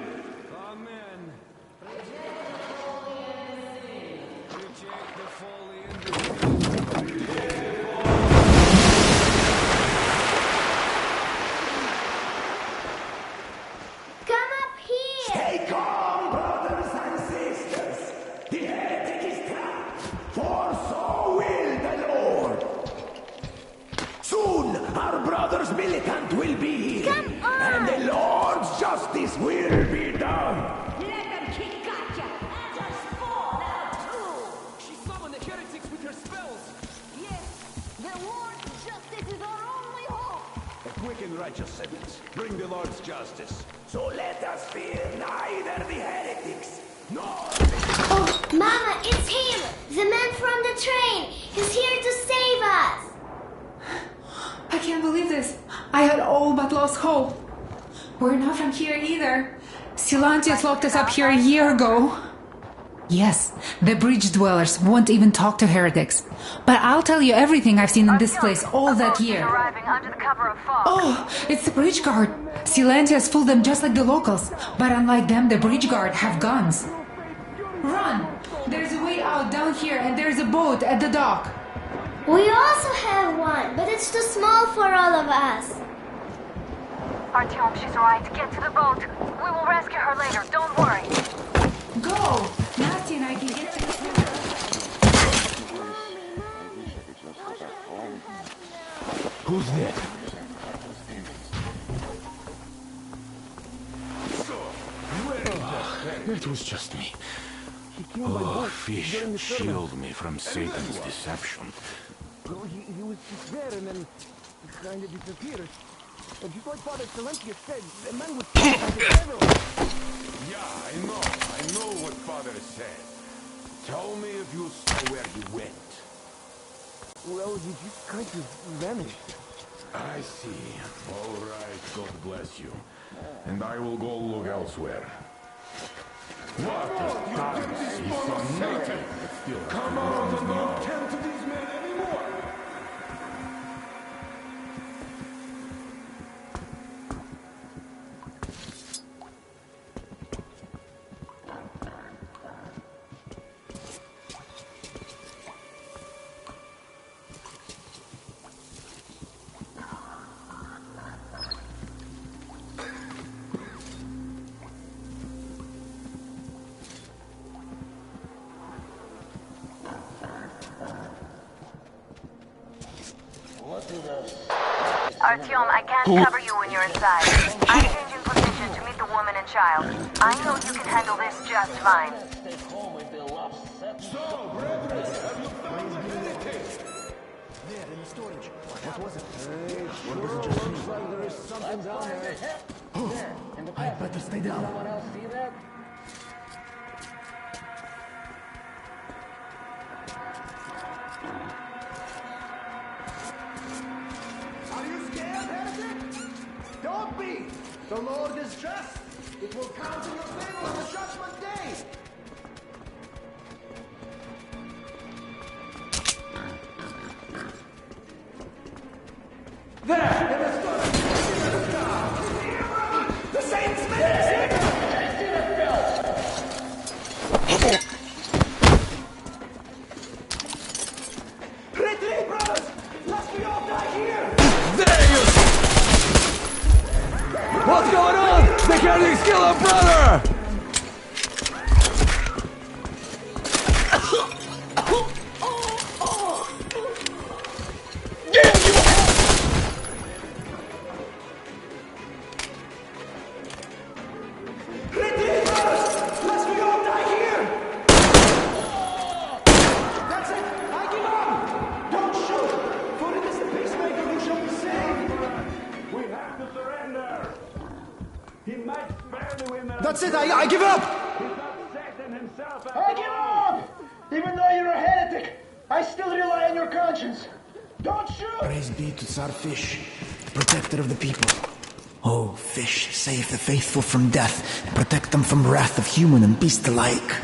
Amen. Reject the folly and the sin. Reject the folly and the sin. Reject the folly. Stay calm, brothers and sisters. The heretic is trapped, for so will the Lord. Soon our brother's militant will be here, and the Lord's justice will be done. Let them kick Katya and just fall out too. She summoned the heretics with her spells. Yes, the Lord's justice is our only hope. A quick and righteous sentence. Bring the Lord's justice. So let us fear neither the heretics nor Oh, Mama, it's him! The man from the train! He's here to save us! I can't believe this. I had all but lost hope. We're not from here either. Silantius locked us up here a year ago. Yes, the bridge dwellers won't even talk to heretics. But I'll tell you everything I've seen in this place all that year. Arriving under the cover of fog. Oh, it's the bridge guard. Silantius fooled them just like the locals. But unlike them, the bridge guard have guns. Run! There's a way out down here and there's a boat at the dock. We also have one, but it's too small for all of us. Artyom, she's right. Get to the boat. We will rescue her later. Don't worry. Go! Nasty and I can get to the river. Who's there? It was just me. Oh, fish, shield me from Satan's deception. He was just there and then kind of disappeared. And just like Father Silentius said, the man was killed by the devil. Yeah, I know what Father said. Tell me if you saw where he went. Well, he just kind of vanished. I see. All right, God bless you. And I will go look elsewhere. What is Thomas? He's so naked. Come on, and don't tend to these men anymore. Artyom, I can't cover you when you're inside. I'm changing position to meet the woman and child. I know you can handle this just fine. There, in the storage. What was it? Looks like there is something down there. Oh, I better stay down. Someone else see that? Are you scared, heretic? Don't be! The Lord is just. It will count in your favor on the judgment day. There! In the storage! The Saints made it! Retreat, brothers! Lest we all die here! There you... What's going on? They can't kill our brother! That's it, I give up! I give up! Even though you're a heretic, I still rely on your conscience. Don't shoot! Praise be to Tsar Fish, the protector of the people. Oh, Fish, save the faithful from death, and protect them from wrath of human and beast alike.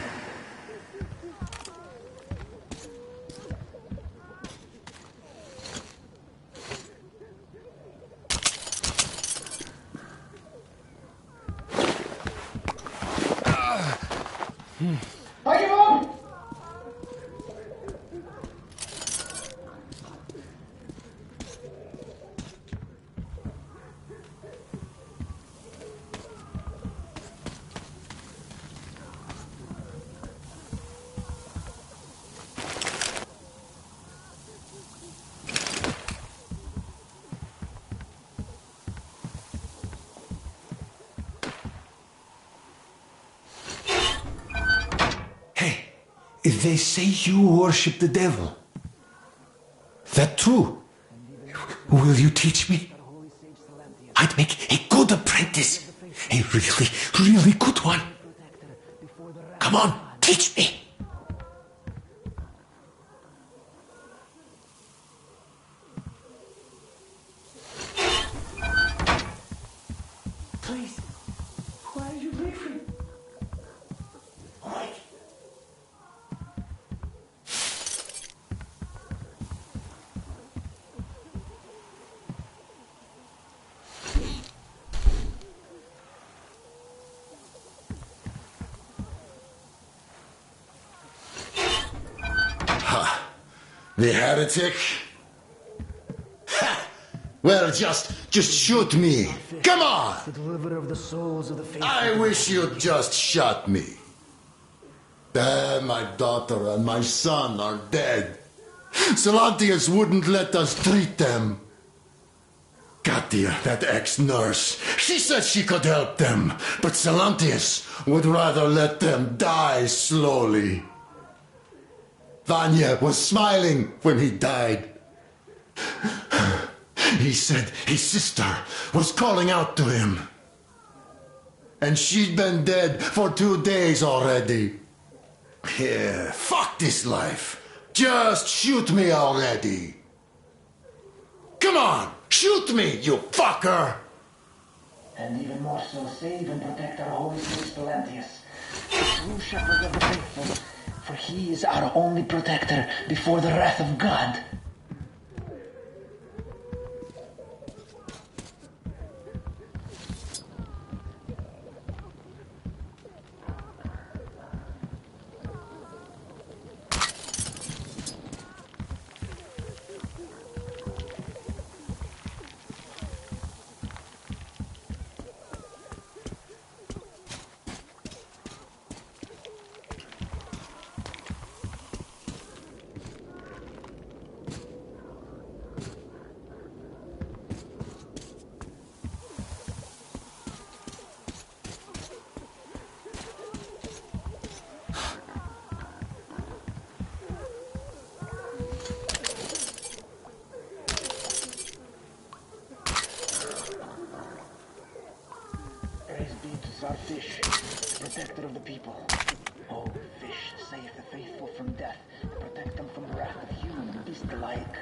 I give up! If they say you worship the devil, that true? Will you teach me? I'd make a good apprentice. A really, really good one. Come on, teach me. Please, why are you leaving? Wait. The heretic? Ha! Well, just shoot me. Come on! The deliverer of the souls of the faithful. I wish you'd just shot me. My daughter and my son are dead. Silantius wouldn't let us treat them. Katia, that ex-nurse, she said she could help them, but Silantius would rather let them die slowly. Vanya was smiling when he died. He said his sister was calling out to him. And she'd been dead for 2 days already. Yeah, fuck this life. Just shoot me already. Come on, shoot me, you fucker! And even more so, save and protect our holy priest Silantius, the true shepherd of the faithful, for he is our only protector before the wrath of God. protector of the people. Oh, fish, save the faithful from death, and protect them from the wrath of human and beast alike.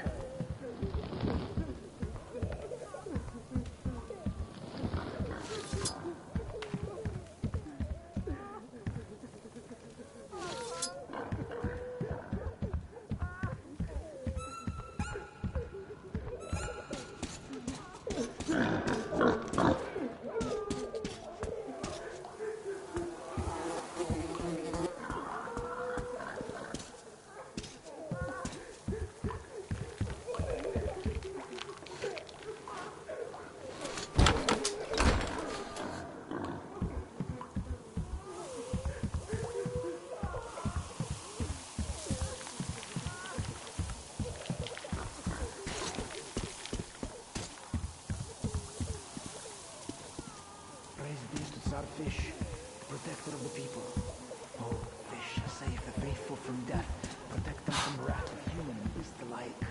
Fish, protector of the people. Oh, fish, save the faithful from death, protect them from the wrath of human and beast alike.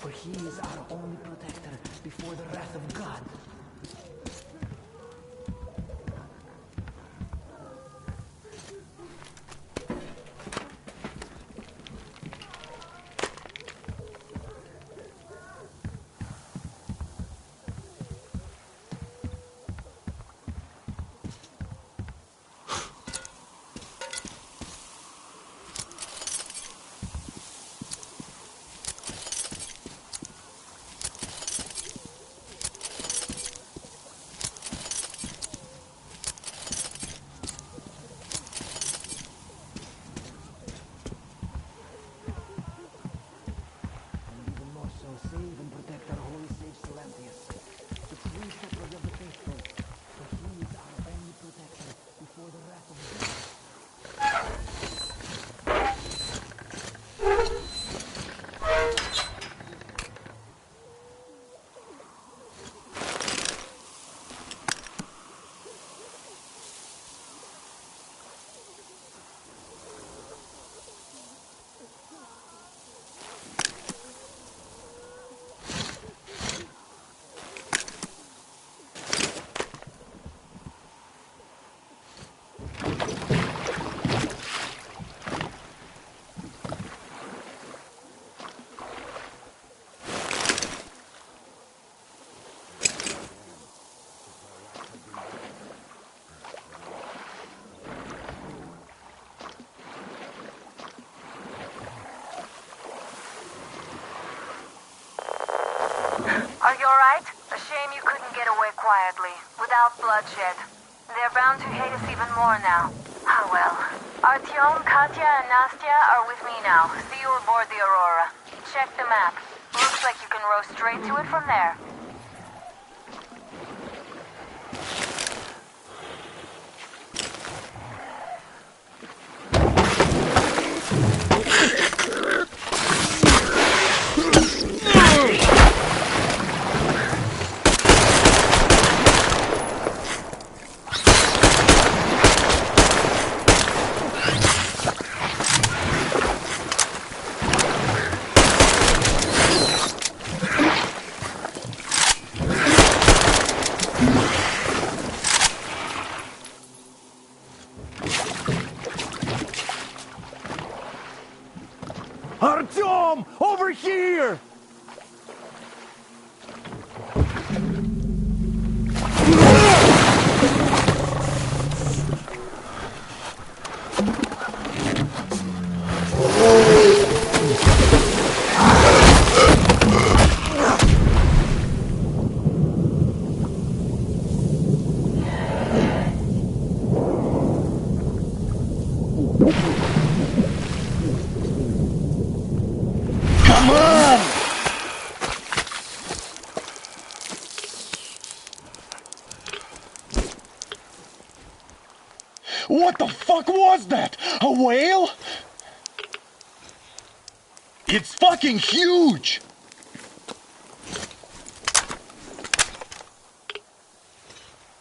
For he is our only protector before the wrath of God. Are you alright? A shame you couldn't get away quietly, without bloodshed. They're bound to hate us even more now. Ah well. Artyom, Katya, and Nastya are with me now. See you aboard the Aurora. Check the map. Looks like you can row straight to it from there. Artyom! Over here! Come on! What the fuck was that? A whale? It's fucking huge!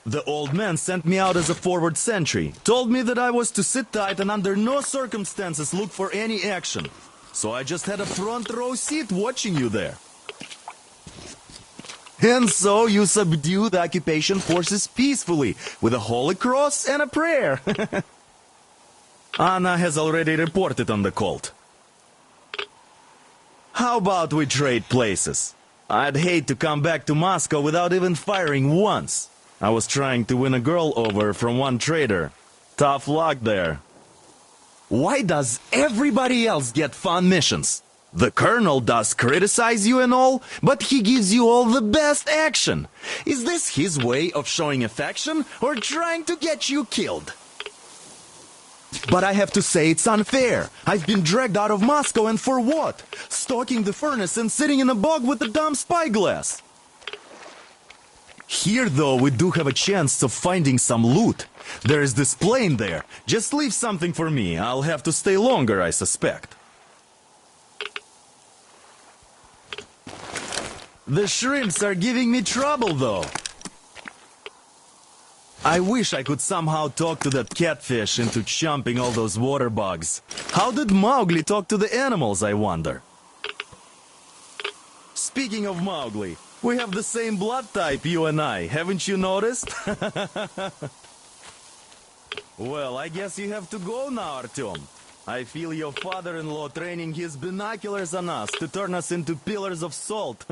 The old man sent me out as a forward sentry. Told me that I was to sit tight and under no circumstances look for any action. So I just had a front row seat watching you there. And so you subdue the occupation forces peacefully, with a holy cross and a prayer. Anna has already reported on the cult. How about we trade places? I'd hate to come back to Moscow without even firing once. I was trying to win a girl over from one trader. Tough luck there. Why does everybody else get fun missions? The colonel does criticize you and all, but he gives you all the best action. Is this his way of showing affection or trying to get you killed? But I have to say it's unfair. I've been dragged out of Moscow, and for what? Stalking the furnace and sitting in a bog with a dumb spyglass. Here, though, we do have a chance of finding some loot. There is this plane there. Just leave something for me. I'll have to stay longer, I suspect. The shrimps are giving me trouble, though. I wish I could somehow talk to that catfish into chomping all those water bugs. How did Mowgli talk to the animals, I wonder? Speaking of Mowgli, we have the same blood type, you and I. Haven't you noticed? Well, I guess you have to go now, Artyom. I feel your father-in-law training his binoculars on us to turn us into pillars of salt.